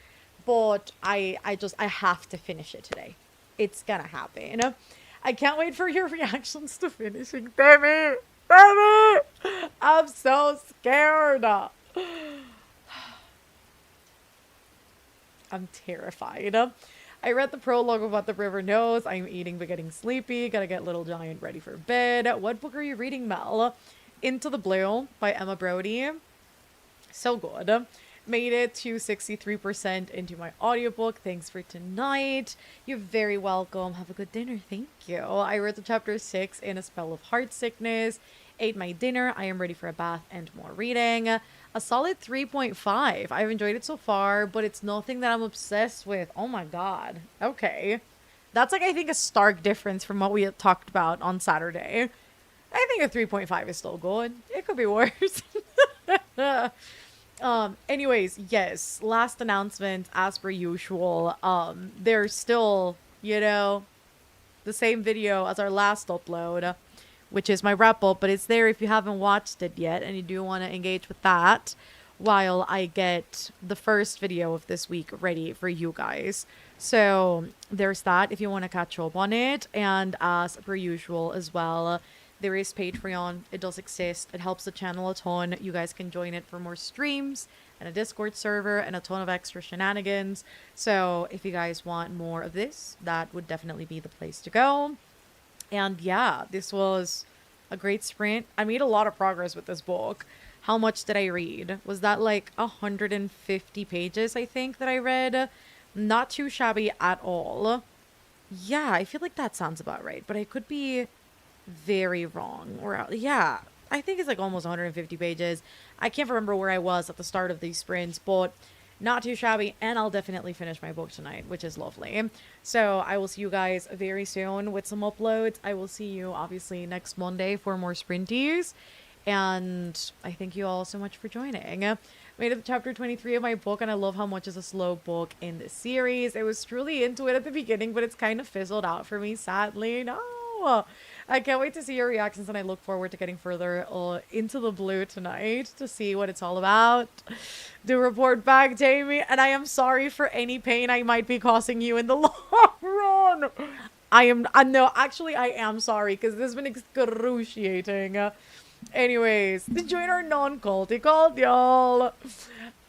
but I have to finish it today. It's gonna happen. I can't wait for your reactions to finishing. Damn it! Damn it! I'm so scared. I'm terrified. I read the prologue about the river nose. I'm eating but getting sleepy. Gotta get Little Giant ready for bed. What book are you reading, Mel? Into the Blue by Emma Brody. So good. Made it to 63% into my audiobook. Thanks for tonight. You're very welcome. Have a good dinner. Thank you. I read the chapter 6 in a spell of heart sickness. Ate my dinner. I am ready for a bath and more reading. A solid 3.5. I've enjoyed it so far, but it's nothing that I'm obsessed with. Oh my god. Okay. That's like, I think, a stark difference from what we had talked about on Saturday. I think a 3.5 is still good. It could be worse. Anyways, yes, last announcement, as per usual. There's still, the same video as our last upload, which is my wrap up, but it's there if you haven't watched it yet and you do want to engage with that while I get the first video of this week ready for you guys. So there's that if you want to catch up on it. And as per usual as well, there is Patreon. It does exist. It helps the channel a ton. You guys can join it for more streams and a Discord server and a ton of extra shenanigans. So if you guys want more of this, that would definitely be the place to go. And yeah, this was a great sprint. I made a lot of progress with this book. How much did I read? Was that like 150 pages, I think, that I read? Not too shabby at all. Yeah, I feel like that sounds about right, but I could be very wrong. Or yeah, I think it's like almost 150 pages. I can't remember where I was at the start of these sprints, but not too shabby, and I'll definitely finish my book tonight, which is lovely. So I will see you guys very soon with some uploads. I will see you obviously next Monday for more sprinties, and I thank you all so much for joining. Made it to chapter 23 of my book, and I love how much is a slow book in this series. I was truly into it at the beginning, but it's kind of fizzled out for me, sadly. No, I can't wait to see your reactions, and I look forward to getting further into the blue tonight to see what it's all about. Do report back, Jamie, and I am sorry for any pain I might be causing you in the long run. No, actually, I am sorry, because this has been excruciating. Anyways, join our non-culty cult, y'all.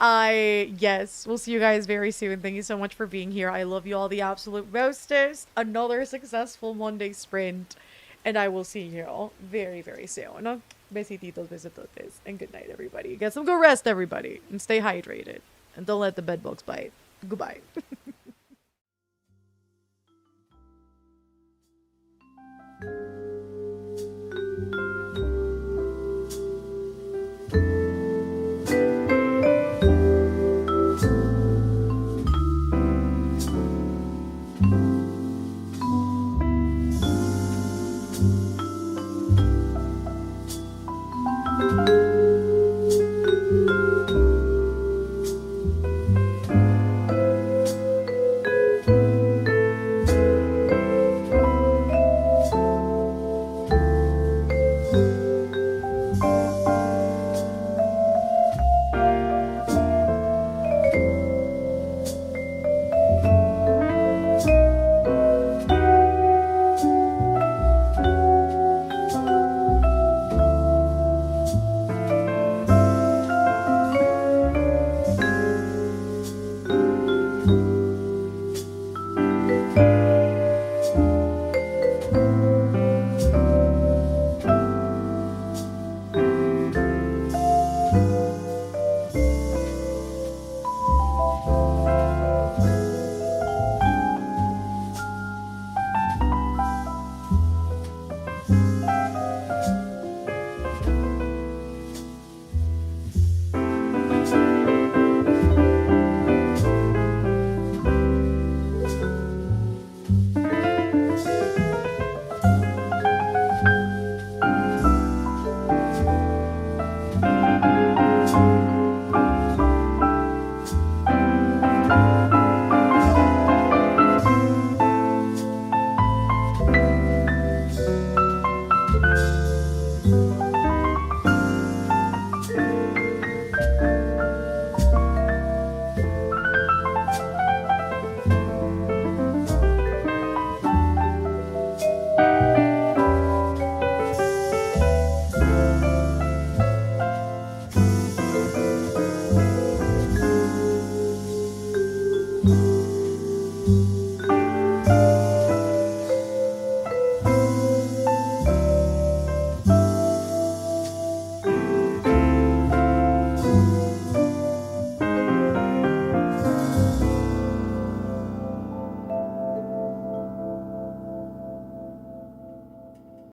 Yes, we'll see you guys very soon. Thank you so much for being here. I love you all the absolute mostest. Another successful Monday sprint. And I will see you all very, very soon. Besititos, besitotes. And good night, everybody. Get some good rest, everybody. And stay hydrated. And don't let the bed bugs bite. Goodbye.